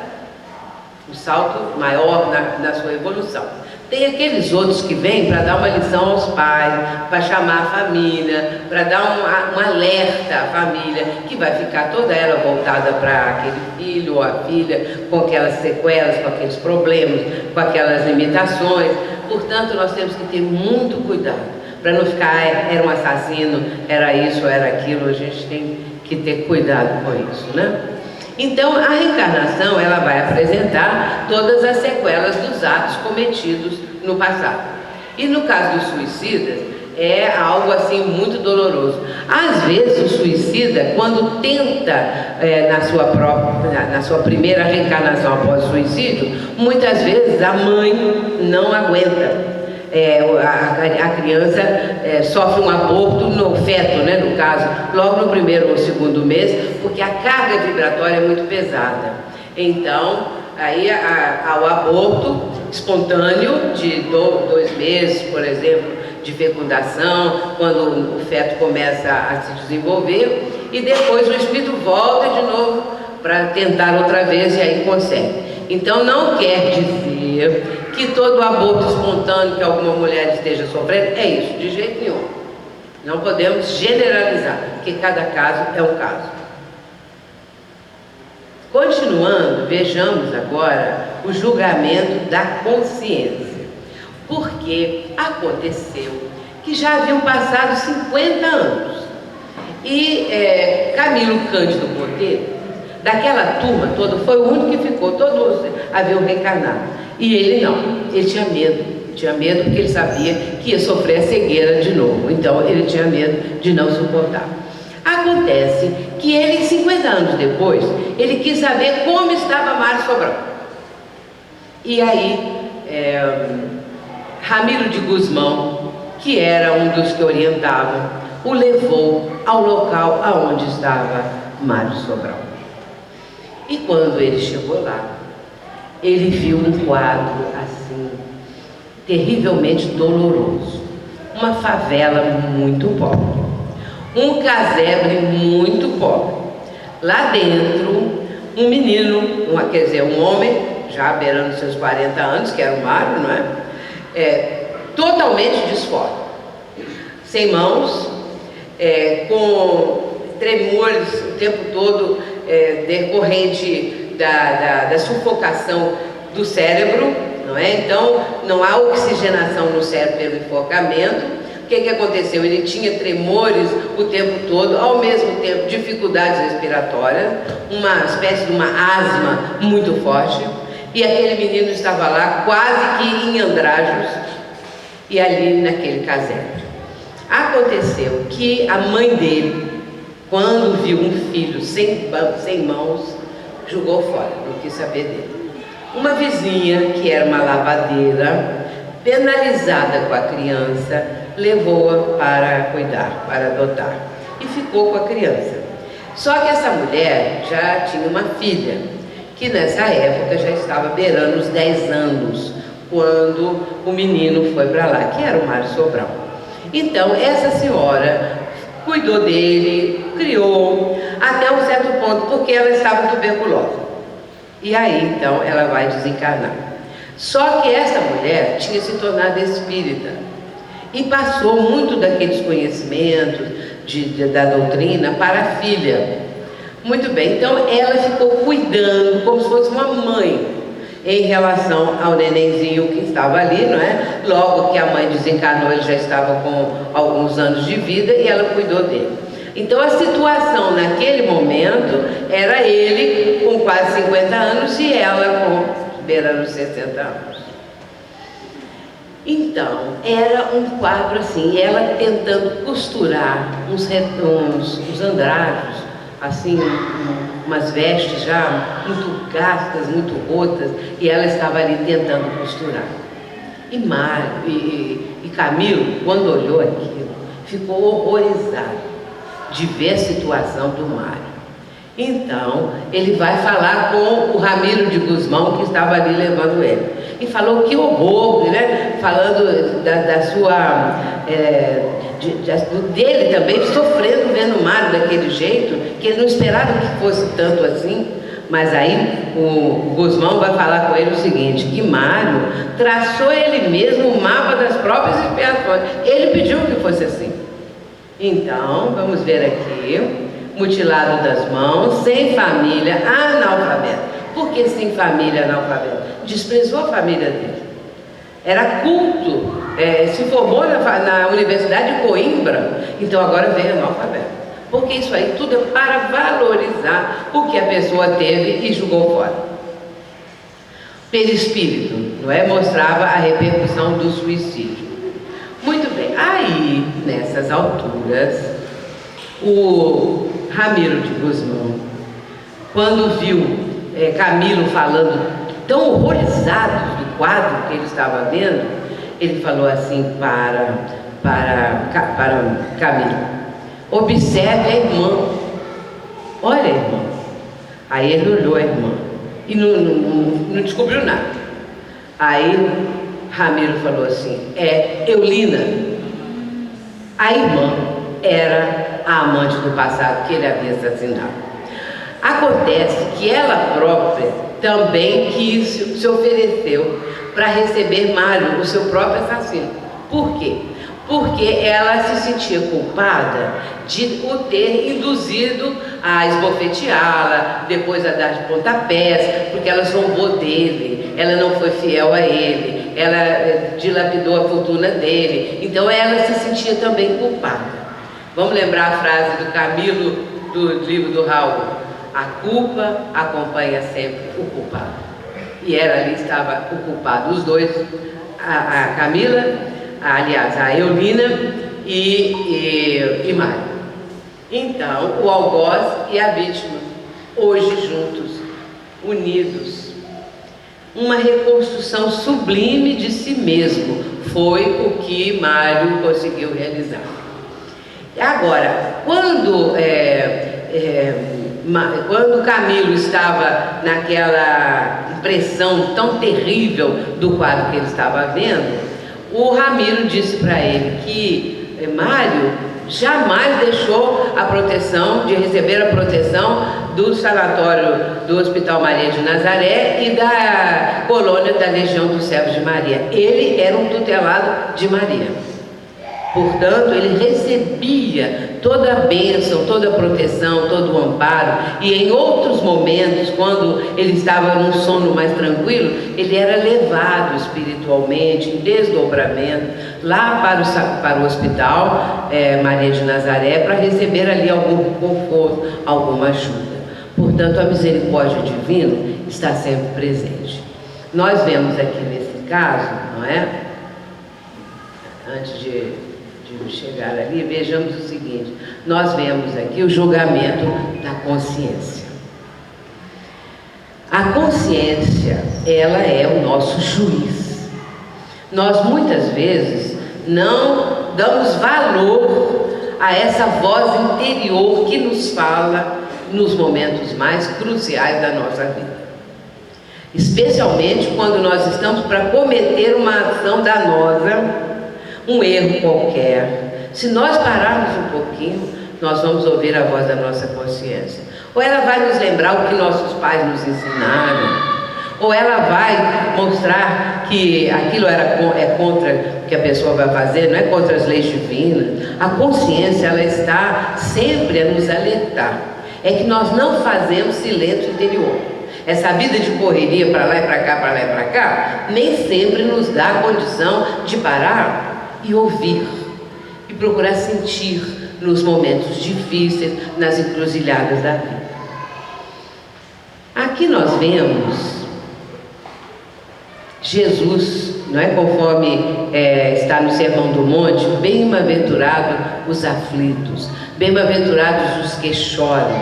um salto maior na sua evolução. Tem aqueles outros que vêm para dar uma lição aos pais, para chamar a família, para dar um alerta à família, que vai ficar toda ela voltada para aquele filho ou a filha, com aquelas sequelas, com aqueles problemas, com aquelas limitações. Portanto, nós temos que ter muito cuidado, para não ficar, era um assassino, era isso, era aquilo, a gente tem que ter cuidado com isso, né? Então, a reencarnação, ela vai apresentar todas as sequelas dos atos cometidos no passado. E no caso dos suicidas, é algo assim muito doloroso. Às vezes o suicida, quando tenta na sua primeira reencarnação após o suicídio, muitas vezes a mãe não aguenta. A criança sofre um aborto no feto, né, no caso, logo no primeiro ou segundo mês, porque a carga vibratória é muito pesada. Então, aí ao aborto espontâneo de 2 meses, por exemplo, de fecundação, quando o feto começa a se desenvolver, e depois o espírito volta de novo para tentar outra vez e aí consegue. Então não quer dizer que todo aborto espontâneo que alguma mulher esteja sofrendo é isso, de jeito nenhum. Não podemos generalizar, porque cada caso é um caso. Continuando, vejamos agora o julgamento da consciência. Porque aconteceu que já haviam passado 50 anos e Camilo Cândido Botelho, daquela turma toda, foi o único que ficou, todos haviam reencarnado. E ele não, ele tinha medo porque ele sabia que ia sofrer a cegueira de novo, então ele tinha medo de não suportar. Acontece que ele, 50 anos depois, ele quis saber como estava Mário Sobral. E aí, Ramiro de Guzmão, que era um dos que orientavam, o levou ao local aonde estava Mário Sobral. E quando ele chegou lá, ele viu um quadro assim, terrivelmente doloroso. Uma favela muito pobre, um casebre muito pobre. Lá dentro, um menino, um homem, já beirando seus 40 anos, que era o Mário, não é? Totalmente disforme, sem mãos, com tremores o tempo todo, decorrente da sufocação do cérebro, não é? Então não há oxigenação no cérebro pelo enfocamento. O que aconteceu? Ele tinha tremores o tempo todo, ao mesmo tempo dificuldades respiratórias, uma espécie de uma asma muito forte, e aquele menino estava lá quase que em andrajos e ali naquele casebre. Aconteceu que a mãe dele, quando viu um filho sem mãos, jogou fora, não quis saber dele. Uma vizinha, que era uma lavadeira, penalizada com a criança, levou-a para cuidar, para adotar, e ficou com a criança. Só que essa mulher já tinha uma filha, que nessa época já estava beirando os 10 anos, quando o menino foi para lá, que era o Mário Sobral. Então, essa senhora cuidou dele, criou, até um certo ponto, porque ela estava tuberculosa. E aí, então, ela vai desencarnar. Só que essa mulher tinha se tornado espírita e passou muito daqueles conhecimentos da doutrina para a filha. Muito bem, então ela ficou cuidando como se fosse uma mãe em relação ao nenenzinho que estava ali, não é? Logo que a mãe desencarnou, ele já estava com alguns anos de vida e ela cuidou dele. Então a situação naquele momento era ele com quase 50 anos e ela com beirando 60 anos. Então, era um quadro assim, ela tentando costurar uns andrajos, assim, umas vestes já muito gastas, muito rotas, e ela estava ali tentando costurar. E Camilo, quando olhou aquilo, ficou horrorizado de ver a situação do Mário. Então, ele vai falar com o Ramiro de Guzmão, que estava ali levando ele. E falou que horror, né? Falando da sua... dele também, sofrendo vendo o Mário daquele jeito, que ele não esperava que fosse tanto assim. Mas aí o Guzmão vai falar com ele o seguinte, que Mário traçou ele mesmo o mapa das próprias expiações. Ele pediu que fosse assim. Então, vamos ver aqui... mutilado das mãos, sem família, analfabeto. Por que sem família, analfabeto? Desprezou a família dele. Era culto, se formou na Universidade de Coimbra, então agora veio analfabeto. Porque isso aí tudo é para valorizar o que a pessoa teve e jogou fora. Perispírito, não é? Mostrava a repercussão do suicídio. Muito bem, aí, nessas alturas, o Ramiro de Guzmão, quando viu Camilo falando tão horrorizado do quadro que ele estava vendo, ele falou assim para Camilo: observe a irmã, olha a irmã. Aí ele olhou a irmã e não descobriu nada. Aí Ramiro falou assim: Eulina. A irmã era a amante do passado que ele havia assassinado. Acontece que ela própria também se ofereceu para receber Mário, o seu próprio assassino. Por quê? Porque ela se sentia culpada de o ter induzido a esbofeteá-la, depois a dar de pontapés, porque ela zombou dele, ela não foi fiel a ele, ela dilapidou a fortuna dele. Então ela se sentia também culpada. Vamos lembrar a frase do Camilo, do livro do Raul: a culpa acompanha sempre o culpado. E ali estava o culpado, os dois, a Camila, aliás, a Eulina e Mário. Então, o algoz e a vítima, hoje juntos, unidos. Uma reconstrução sublime de si mesmo foi o que Mário conseguiu realizar. Agora, quando Camilo estava naquela impressão tão terrível do quadro que ele estava vendo, o Ramiro disse para ele que Mário jamais deixou a proteção, de receber a proteção do sanatório do Hospital Maria de Nazaré e da colônia da Legião dos Servos de Maria. Ele era um tutelado de Maria. Portanto, ele recebia toda a bênção, toda a proteção, todo o amparo. E em outros momentos, quando ele estava num sono mais tranquilo, ele era levado espiritualmente, em desdobramento, lá para o Hospital Maria de Nazaré, para receber ali algum conforto, alguma ajuda. Portanto, a misericórdia divina está sempre presente. Nós vemos aqui nesse caso, não é? Antes de chegar ali, vejamos o seguinte: nós vemos aqui o julgamento da consciência. A consciência, ela é o nosso juiz. Nós muitas vezes não damos valor a essa voz interior que nos fala nos momentos mais cruciais da nossa vida. Especialmente quando nós estamos para cometer uma ação danosa, um erro qualquer. Se nós pararmos um pouquinho, nós vamos ouvir a voz da nossa consciência. Ou ela vai nos lembrar o que nossos pais nos ensinaram, ou ela vai mostrar que aquilo é contra o que a pessoa vai fazer, não é contra as leis divinas. A consciência, ela está sempre a nos alertar. É que nós não fazemos silêncio interior. Essa vida de correria para lá e para cá, para lá e para cá, nem sempre nos dá a condição de parar e ouvir, e procurar sentir nos momentos difíceis, nas encruzilhadas da vida. Aqui nós vemos Jesus, não é, conforme está no Sermão do Monte: bem-aventurados os aflitos, bem-aventurados os que choram,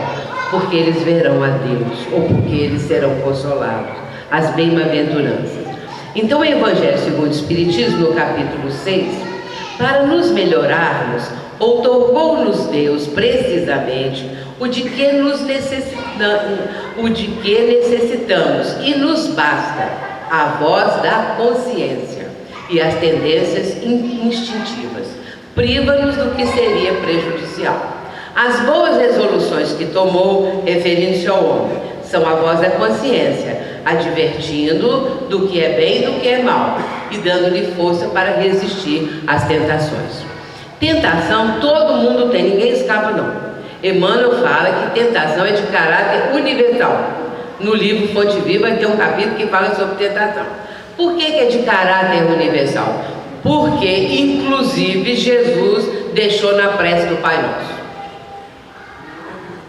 porque eles verão a Deus, ou porque eles serão consolados. As bem-aventuranças. Então, o Evangelho segundo o Espiritismo, no capítulo 6, para nos melhorarmos, outorgou-nos Deus precisamente o de que necessitamos, e nos basta a voz da consciência e as tendências instintivas. Priva-nos do que seria prejudicial. As boas resoluções que tomou, referindo-se ao homem, são a voz da consciência, advertindo do que é bem e do que é mal, e dando-lhe força para resistir às tentações. Tentação todo mundo tem, ninguém escapa não. Emmanuel fala que tentação é de caráter universal. No livro Fonte Viva vai ter um capítulo que fala sobre tentação. Por que é de caráter universal? Porque, inclusive, Jesus deixou na prece do Pai Nosso: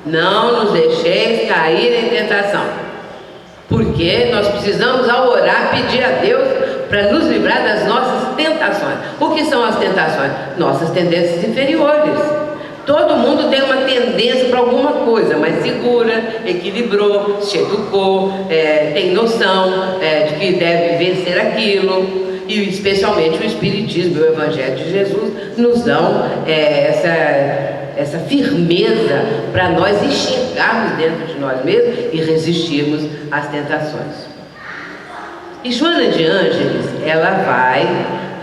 não nos deixeis cair em tentação. Porque nós precisamos, ao orar, pedir a Deus para nos livrar das nossas tentações. O que são as tentações? Nossas tendências inferiores. Todo mundo tem uma tendência para alguma coisa, mas segura, equilibrou, se educou, tem noção de que deve vencer aquilo. E especialmente o Espiritismo e o Evangelho de Jesus nos dão essa firmeza para nós enxergarmos dentro de nós mesmos e resistirmos às tentações. E Joana de Ângeles, ela vai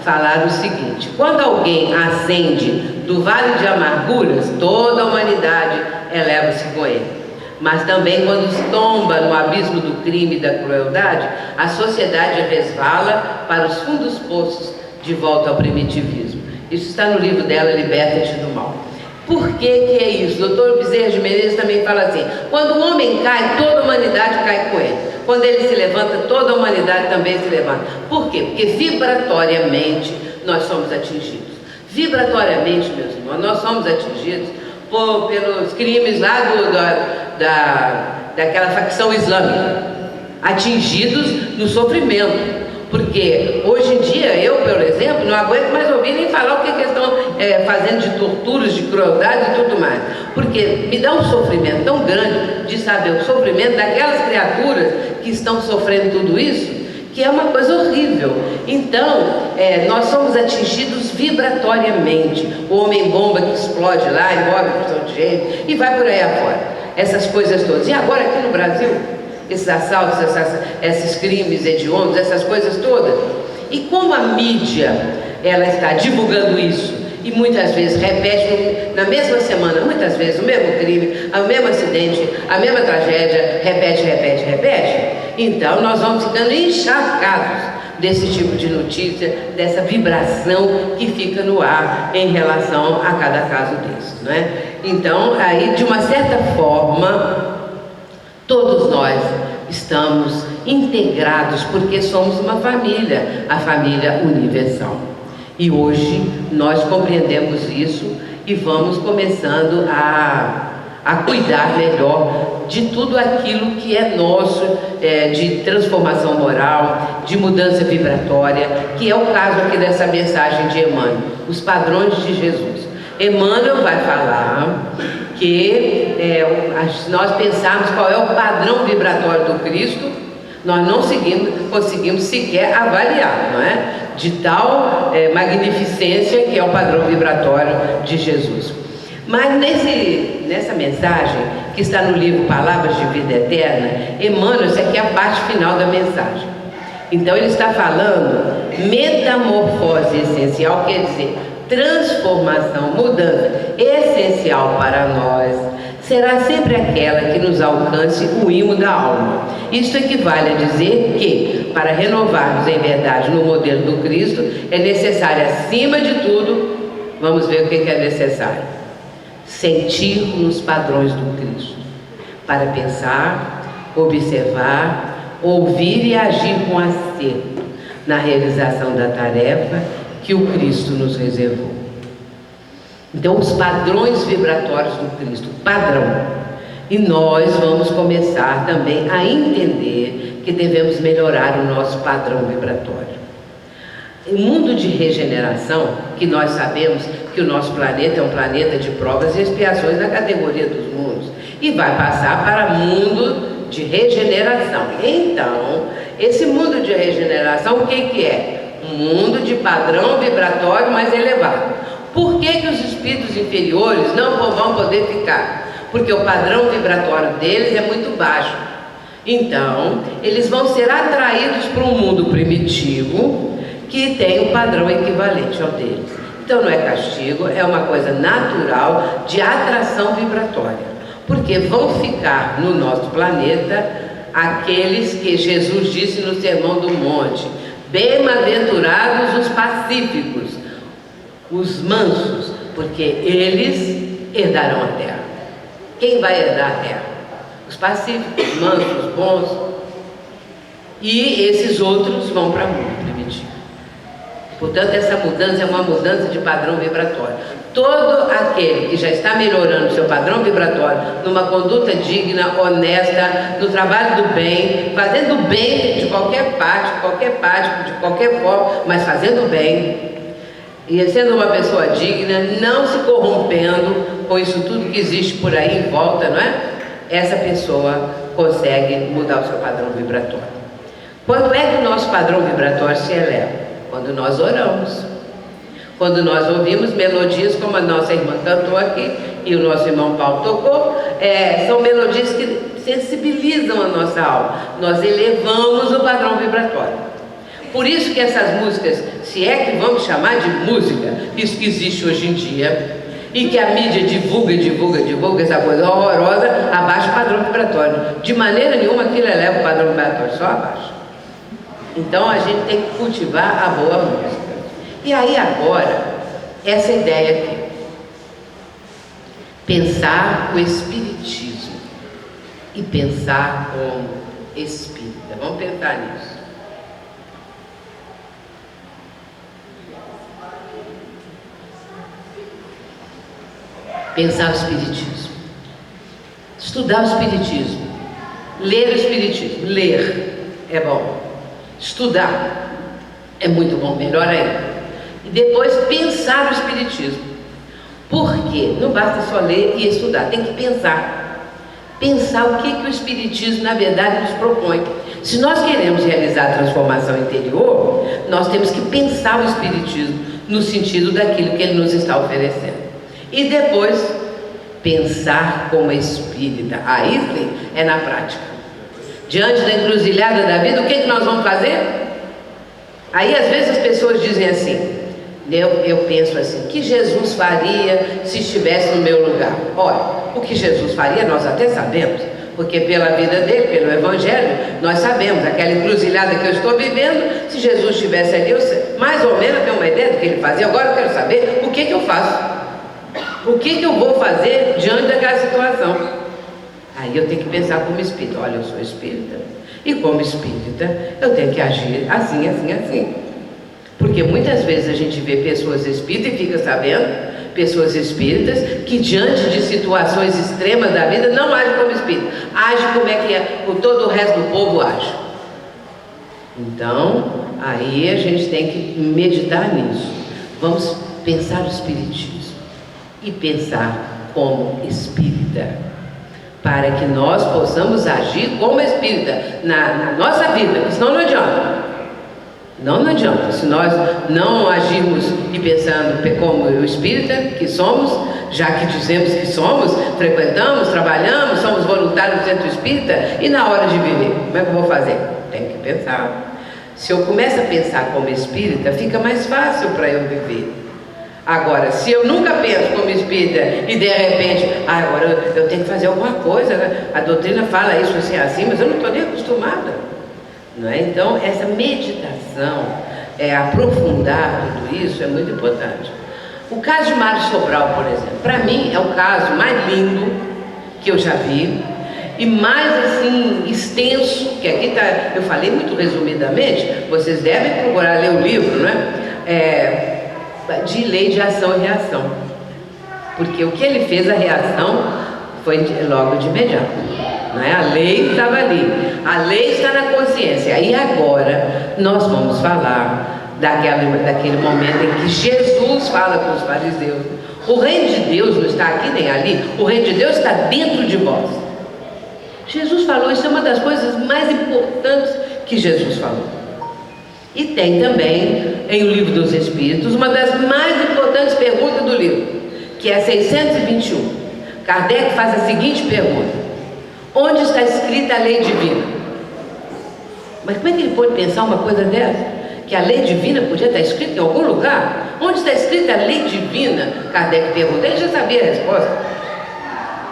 falar o seguinte: quando alguém ascende do vale de amarguras, toda a humanidade eleva-se com ele. Mas também quando tomba no abismo do crime e da crueldade, a sociedade resvala para os fundos poços de volta ao primitivismo. Isso está no livro dela, Liberta-te do Mal. Por que é isso? O Dr. Bezerra de Menezes também fala assim: quando o homem cai, toda a humanidade cai com ele. Quando ele se levanta, toda a humanidade também se levanta. Por quê? Porque vibratoriamente nós somos atingidos. Vibratoriamente, meus irmãos, nós somos atingidos pelos crimes lá daquela facção islâmica, atingidos no sofrimento. Porque hoje em dia, eu, por exemplo, não aguento mais ouvir nem falar o que eles estão fazendo de torturas, de crueldade e tudo mais. Porque me dá um sofrimento tão grande de saber o sofrimento daquelas criaturas que estão sofrendo tudo isso, que é uma coisa horrível. Então, nós somos atingidos vibratoriamente. O homem-bomba que explode lá, envolve um porção de gente e vai por aí afora. Essas coisas todas. E agora aqui no Brasil, esses assaltos, esses crimes hediondos, essas coisas todas. E como a mídia, ela está divulgando isso e muitas vezes repete na mesma semana, muitas vezes o mesmo crime, o mesmo acidente, a mesma tragédia, repete. Então nós vamos ficando encharcados desse tipo de notícia, dessa vibração que fica no ar em relação a cada caso desse, não é? Então, aí, de uma certa forma, todos nós estamos integrados porque somos uma família, a família universal. E hoje nós compreendemos isso e vamos começando a cuidar melhor de tudo aquilo que é nosso, de transformação moral, de mudança vibratória, que é o caso aqui dessa mensagem de Emmanuel, os padrões de Jesus. Emmanuel vai falar que nós pensarmos qual é o padrão vibratório do Cristo, nós não conseguimos sequer avaliar, não é? De tal magnificência que é o padrão vibratório de Jesus. Mas nessa mensagem, que está no livro Palavras de Vida Eterna, Emmanuel, essa aqui é a parte final da mensagem. Então ele está falando metamorfose essencial, quer dizer, transformação, mudança essencial para nós, será sempre aquela que nos alcance o imo da alma. Isto equivale a dizer que, para renovarmos em verdade no modelo do Cristo, é necessário, acima de tudo, vamos ver o que é necessário: sentir nos padrões do Cristo, para pensar, observar, ouvir e agir com acerto na realização da tarefa que o Cristo nos reservou. Então, os padrões vibratórios do Cristo, padrão. E nós vamos começar também a entender que devemos melhorar o nosso padrão vibratório. O mundo de regeneração, que nós sabemos que o nosso planeta é um planeta de provas e expiações na categoria dos mundos, e vai passar para mundo de regeneração. Então, esse mundo de regeneração, o que é? Um mundo de padrão vibratório mais elevado. Por que os espíritos inferiores não vão poder ficar? Porque o padrão vibratório deles é muito baixo. Então, eles vão ser atraídos para um mundo primitivo que tem um padrão equivalente ao deles. Então não é castigo, é uma coisa natural de atração vibratória. Porque vão ficar no nosso planeta aqueles que Jesus disse no Sermão do Monte: bem-aventurados os pacíficos, os mansos, porque eles herdarão a terra. Quem vai herdar a terra? Os pacíficos, os mansos, os bons. E esses outros vão para o mundo primitivo. Portanto, essa mudança é uma mudança de padrão vibratório. Todo aquele que já está melhorando o seu padrão vibratório, numa conduta digna, honesta, no trabalho do bem, fazendo bem de qualquer parte, de qualquer forma, mas fazendo bem, e sendo uma pessoa digna, não se corrompendo com isso tudo que existe por aí em volta, não é? Essa pessoa consegue mudar o seu padrão vibratório. Quando é que o nosso padrão vibratório se eleva? Quando nós oramos. Quando nós ouvimos melodias como a nossa irmã cantou aqui e o nosso irmão Paulo tocou, são melodias que sensibilizam a nossa alma. Nós elevamos o padrão vibratório. Por isso que essas músicas, se é que vamos chamar de música, isso que existe hoje em dia, e que a mídia divulga essa coisa horrorosa, abaixa o padrão vibratório. De maneira nenhuma aquilo eleva o padrão vibratório, só abaixa. Então a gente tem que cultivar a boa música. E aí agora, essa ideia aqui. Pensar o espiritismo e pensar como espírita. Vamos pensar nisso. Pensar o espiritismo, estudar o espiritismo, ler o espiritismo. Ler é bom, estudar é muito bom, melhor ainda. E depois pensar o espiritismo. Por quê? Não basta só ler e estudar, tem que pensar. Pensar o que o espiritismo na verdade nos propõe. Se nós queremos realizar a transformação interior, nós temos que pensar o espiritismo no sentido daquilo que ele nos está oferecendo. E depois, pensar como espírita. Aí sim, é na prática. Diante da encruzilhada da vida, o que nós vamos fazer? Aí às vezes as pessoas dizem assim, eu penso assim, o que Jesus faria se estivesse no meu lugar? Olha, o que Jesus faria nós até sabemos, porque pela vida dele, pelo Evangelho, nós sabemos, aquela encruzilhada que eu estou vivendo, se Jesus estivesse ali, eu mais ou menos tenho uma ideia do que ele fazia. Agora eu quero saber o que eu faço. O que eu vou fazer diante daquela situação? Aí eu tenho que pensar como espírita. Olha, eu sou espírita. E como espírita, eu tenho que agir assim, assim, assim. Porque muitas vezes a gente vê pessoas espíritas e fica sabendo, pessoas espíritas que diante de situações extremas da vida não agem como espírita. Agem como é que todo o resto do povo age. Então, aí a gente tem que meditar nisso. Vamos pensar o espiritismo. E pensar como espírita, para que nós possamos agir como espírita na nossa vida, porque senão não adianta. Não adianta, se nós não agirmos e pensando como o espírita que somos, já que dizemos que somos, frequentamos, trabalhamos, somos voluntários do centro espírita, e na hora de viver, como é que eu vou fazer? Tem que pensar. Se eu começo a pensar como espírita, fica mais fácil para eu viver. Agora, se eu nunca penso como espírita e de repente, agora eu tenho que fazer alguma coisa, né? A doutrina fala isso assim, mas eu não estou nem acostumada. Não é? Então, essa meditação, aprofundar tudo isso é muito importante. O caso de Mário Sobral, por exemplo, para mim é o caso mais lindo que eu já vi e mais assim extenso, que aqui está, eu falei muito resumidamente, vocês devem procurar ler o livro, né? De lei de ação e reação, porque o que ele fez, a reação foi logo de imediato, não é? A lei estava ali, a lei está na consciência. E agora nós vamos falar daquele momento em que Jesus fala com os fariseus. O reino de Deus não está aqui nem ali, o reino de Deus está dentro de vós. Jesus falou, isso é uma das coisas mais importantes que Jesus falou. E tem também, em O Livro dos Espíritos, uma das mais importantes perguntas do livro, que é 621. Kardec faz a seguinte pergunta: onde está escrita a lei divina? Mas como é que ele pode pensar uma coisa dessa? Que a lei divina podia estar escrita em algum lugar? Onde está escrita a lei divina? Kardec pergunta. Ele já sabia a resposta.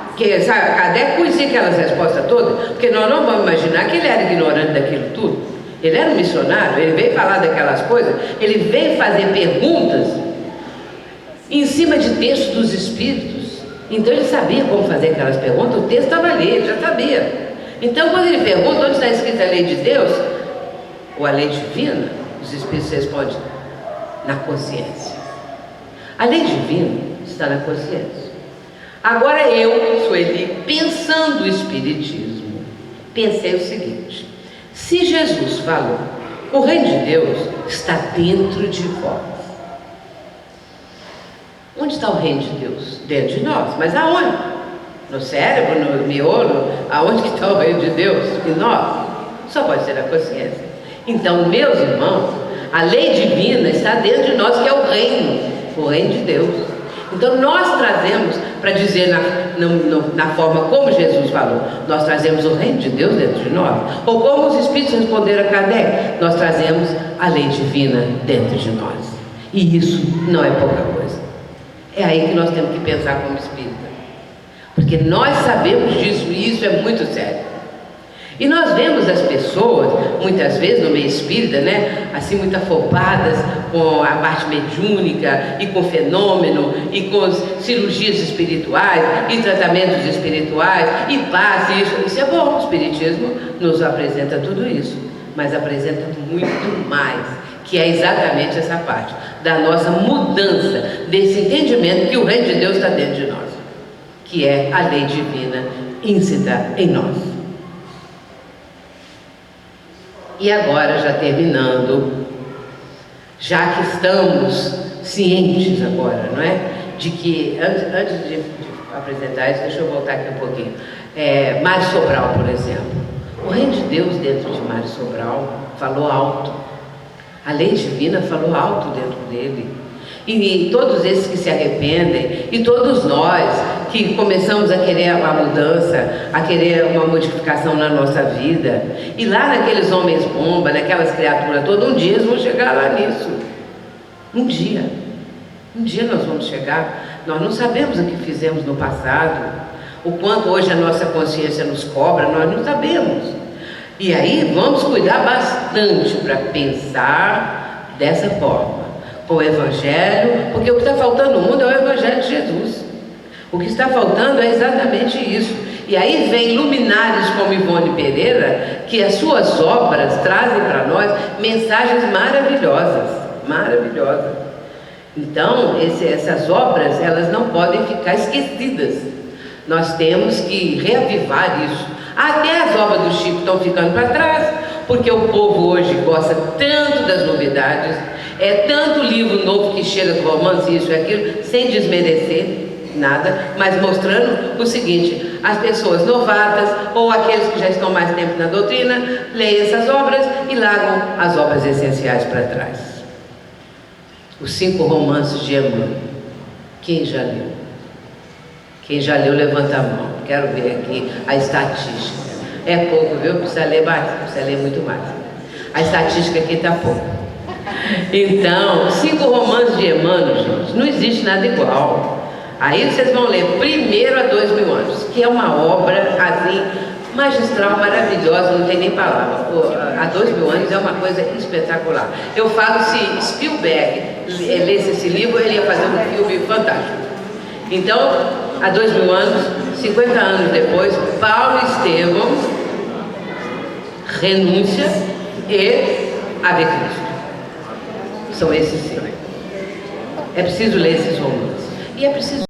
Porque, sabe, Kardec conhecia aquelas respostas todas, porque nós não vamos imaginar que ele era ignorante daquilo tudo. Ele era um missionário, ele veio falar daquelas coisas, ele veio fazer perguntas em cima de textos dos Espíritos. Então ele sabia como fazer aquelas perguntas, o texto estava ali, ele já sabia. Então quando ele pergunta onde está escrita a lei de Deus, ou a lei divina, os Espíritos respondem, na consciência. A lei divina está na consciência. Agora eu, Sueli, pensando o Espiritismo, pensei o seguinte: se Jesus falou, o reino de Deus está dentro de vós. Onde está o reino de Deus? Dentro de nós. Mas aonde? No cérebro, no miolo? Aonde que está o reino de Deus? Em nós? Só pode ser na consciência. Então, meus irmãos, a lei divina está dentro de nós, que é o reino de Deus. Então nós trazemos, para dizer na forma como Jesus falou, nós trazemos o reino de Deus dentro de nós. Ou como os Espíritos responderam a Kardec, nós trazemos a lei divina dentro de nós. E isso não é pouca coisa. É aí que nós temos que pensar como espírita. Porque nós sabemos disso e isso é muito sério. E nós vemos as pessoas, muitas vezes no meio espírita, né, assim muito afobadas com a parte mediúnica e com fenômeno e com cirurgias espirituais e tratamentos espirituais e passe, isso é bom. O espiritismo nos apresenta tudo isso, mas apresenta muito mais, que é exatamente essa parte da nossa mudança, desse entendimento que o reino de Deus está dentro de nós, que é a lei divina íncita em nós. E agora, já terminando, já que estamos cientes agora, não é? De que, antes de apresentar isso, deixa eu voltar aqui um pouquinho. Mário Sobral, por exemplo. O reino de Deus dentro de Mário Sobral falou alto. A lei divina falou alto dentro dele. E todos esses que se arrependem, e todos nós que começamos a querer a mudança, a querer uma modificação na nossa vida, e lá naqueles homens bomba, naquelas criaturas todas, um dia eles vão chegar lá nisso. Um dia nós vamos chegar. Nós não sabemos o que fizemos no passado, o quanto hoje a nossa consciência nos cobra, nós não sabemos. E aí vamos cuidar bastante para pensar dessa forma, com o Evangelho, porque o que está faltando no mundo é o Evangelho de Jesus. O que está faltando é exatamente isso. E aí vem luminares como Ivone Pereira, que as suas obras trazem para nós mensagens maravilhosas, maravilhosas. Então, essas obras, elas não podem ficar esquecidas. Nós temos que reavivar isso. Até as obras do Chico estão ficando para trás, porque o povo hoje gosta tanto das novidades, é tanto livro novo que chega com romance, isso e aquilo, sem desmerecer nada, mas mostrando o seguinte: as pessoas novatas ou aqueles que já estão mais tempo na doutrina, leem essas obras e largam as obras essenciais para trás. Os 5 romances de Emmanuel. Quem já leu? Quem já leu, levanta a mão. Quero ver aqui a estatística. É pouco, viu? Precisa ler mais, precisa ler muito mais. A estatística aqui está pouco. Então, 5 romances de Emmanuel, gente, não existe nada igual. Aí vocês vão ler Primeiro a 2000 anos, que é uma obra assim magistral, maravilhosa, não tem nem palavra. Há 2000 anos é uma coisa espetacular. Eu falo, se Spielberg lesse esse livro, ele ia fazer um filme fantástico. Então, há 2000 anos, 50 anos depois, Paulo Estevão, Renúncia e Ave Cristo. São esses 5. É preciso ler esses romances. E é preciso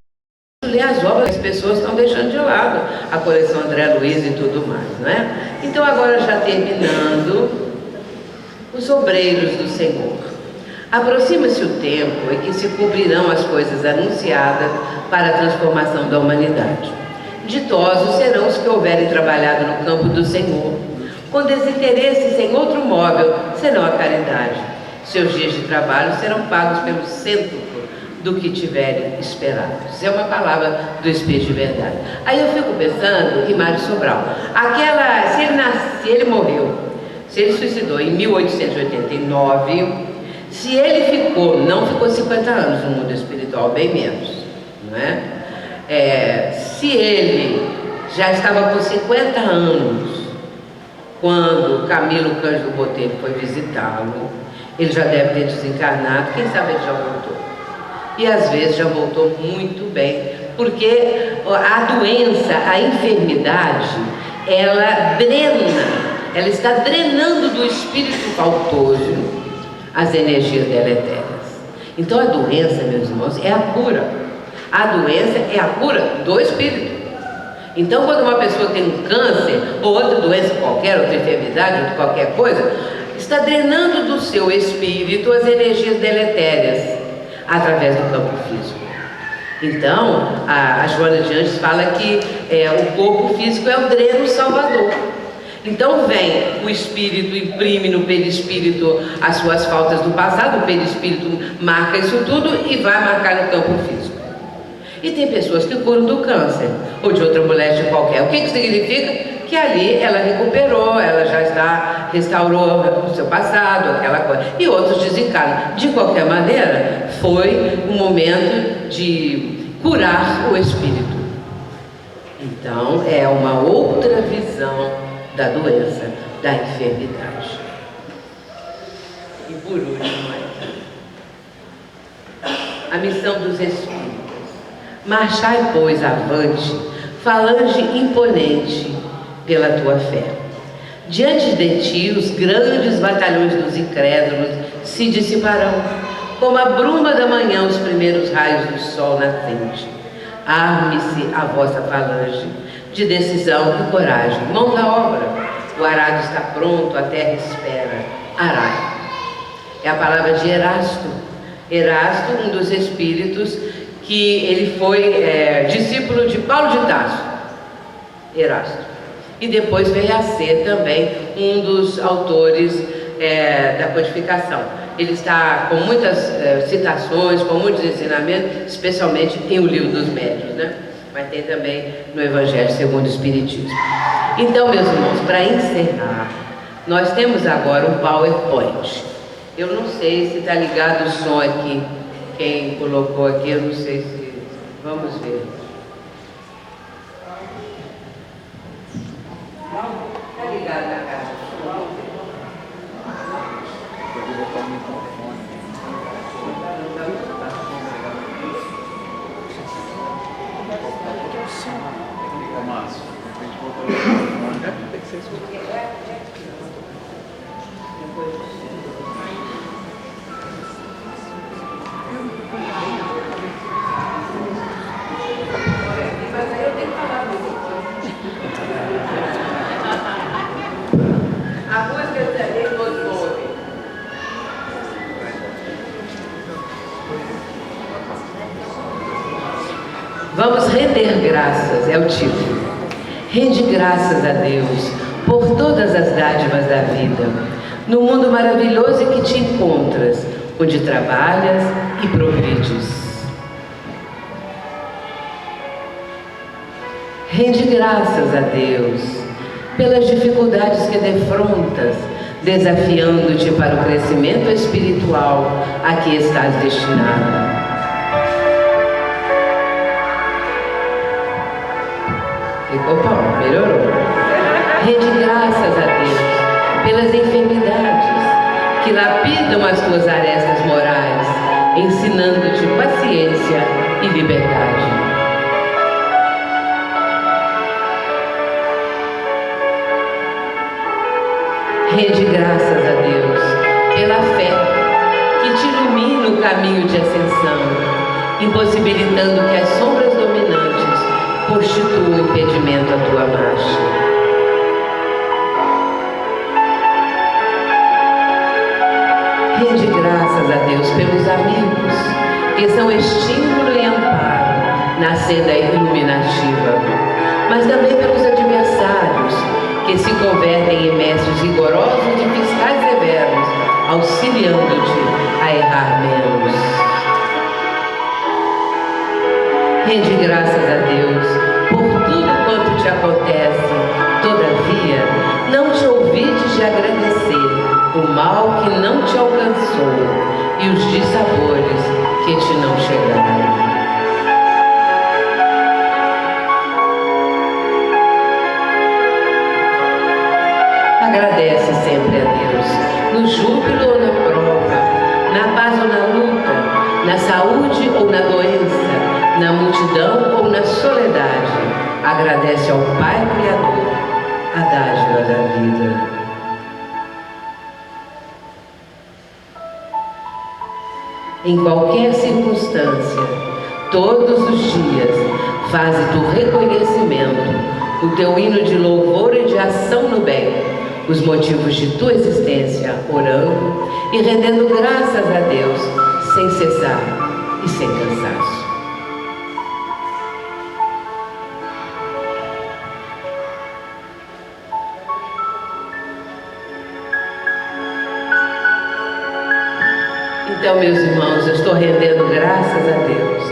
ler as obras que as pessoas estão deixando de lado, a coleção André Luiz e tudo mais, não é? Então, agora já terminando, os obreiros do Senhor. Aproxima-se o tempo em que se cumprirão as coisas anunciadas para a transformação da humanidade. Ditosos serão os que houverem trabalhado no campo do Senhor, com desinteresse sem outro móvel, senão a caridade. Seus dias de trabalho serão pagos pelo cêntuplo do que tiverem esperado. Isso é uma palavra do Espírito de verdade. Aí eu fico pensando em Mário Sobral. Se ele morreu, se ele suicidou em 1889, se ele não ficou 50 anos no mundo espiritual, bem menos, não é? Se ele já estava com 50 anos, quando Camilo Cândido Botelho foi visitá-lo, ele já deve ter desencarnado, quem sabe ele já voltou. E às vezes já voltou muito bem, porque a doença, a enfermidade, ela está drenando do espírito faltoso as energias deletérias. Então a doença, meus irmãos, é a cura. A doença é a cura do espírito. Então, quando uma pessoa tem um câncer, ou outra doença qualquer, outra enfermidade, outra qualquer coisa, está drenando do seu espírito as energias deletérias, através do campo físico. Então, a Joana de Anjos fala que o corpo físico é o dreno salvador. Então vem o espírito, imprime no perispírito as suas faltas do passado, o perispírito marca isso tudo e vai marcar no campo físico. E tem pessoas que curam do câncer, ou de outra moléstia qualquer. O que significa? Que ali ela recuperou, ela já restaurou o seu passado, aquela coisa. E outros desencarnam. De qualquer maneira, foi um momento de curar o espírito. Então, é uma outra visão da doença, da enfermidade. E por último, a missão dos espíritos. Marchai, pois, avante, falange imponente pela tua fé. Diante de ti, os grandes batalhões dos incrédulos se dissiparão, como a bruma da manhã, os primeiros raios do sol nascente. Arme-se a vossa falange de decisão e coragem. Mãos à obra. O arado está pronto, a terra espera. Arai. É a palavra de Erasto. Erasto, um dos espíritos que ele foi discípulo de Paulo de Tarso. Erasto. E depois veio a ser também um dos autores da codificação. Ele está com muitas citações, com muitos ensinamentos, especialmente em O Livro dos Médiuns, né? Mas tem também no Evangelho segundo o Espiritismo. Então, meus irmãos, para encerrar, nós temos agora um PowerPoint. Eu não sei se está ligado o som aqui, quem colocou aqui, eu não sei se... Vamos ver. Está ligado na caixa de som? Pode botar o microfone. Ô, Márcio, de repente botar o microfone. Tem que ser isso. Mas aí eu tenho que falar muito. A música eu também todos vão ouvir. Vamos render graças, é o título. Rende graças a Deus por todas as dádivas da vida, no mundo maravilhoso em que te encontras, onde trabalhas e progredes. Rende graças a Deus pelas dificuldades que defrontas, desafiando-te para o crescimento espiritual a que estás destinado. Ficou bom, melhorou. Rende graças a Deus pelas enfermidades que lapidam as tuas arestas morais, ensinando-te paciência e liberdade. Rende graças a Deus pela fé que te ilumina o caminho de ascensão, impossibilitando que as sombras dominantes constituam impedimento à tua marcha. Rende graças a Deus pelos amigos que são estímulo e amparo na senda iluminativa, mas também pelos adversários que se convertem em mestres rigorosos e fiscais severos, auxiliando-te a errar menos. Rende graças a Deus por tudo quanto te acontece, todavia, não te ouvides de agradecer o mal que não te alcançou e os dissabores que te não chegaram. Agradece sempre a Deus, no júbilo ou na prova, na paz ou na luta, na saúde ou na doença, na multidão ou na soledade. Agradece ao Pai Criador a dádiva da vida. Em qualquer circunstância, todos os dias, faze tu reconhecimento, o teu hino de louvor e de ação no bem, os motivos de tua existência, orando e rendendo graças a Deus, sem cessar e sem cansaço. Então, meus irmãos, eu estou rendendo graças a Deus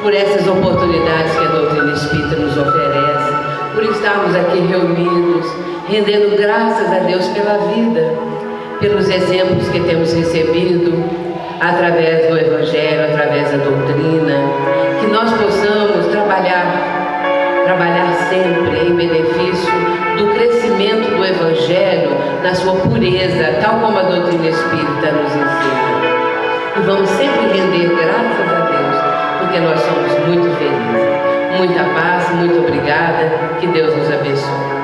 por essas oportunidades que a doutrina espírita nos oferece, por estarmos aqui reunidos, rendendo graças a Deus pela vida, pelos exemplos que temos recebido através do Evangelho, através da doutrina, que nós possamos trabalhar sempre em benefício do crescimento do Evangelho na sua pureza, tal como a doutrina espírita nos ensina. E vamos sempre render graças a Deus, porque nós somos muito felizes. Muita paz, muito obrigada, que Deus nos abençoe.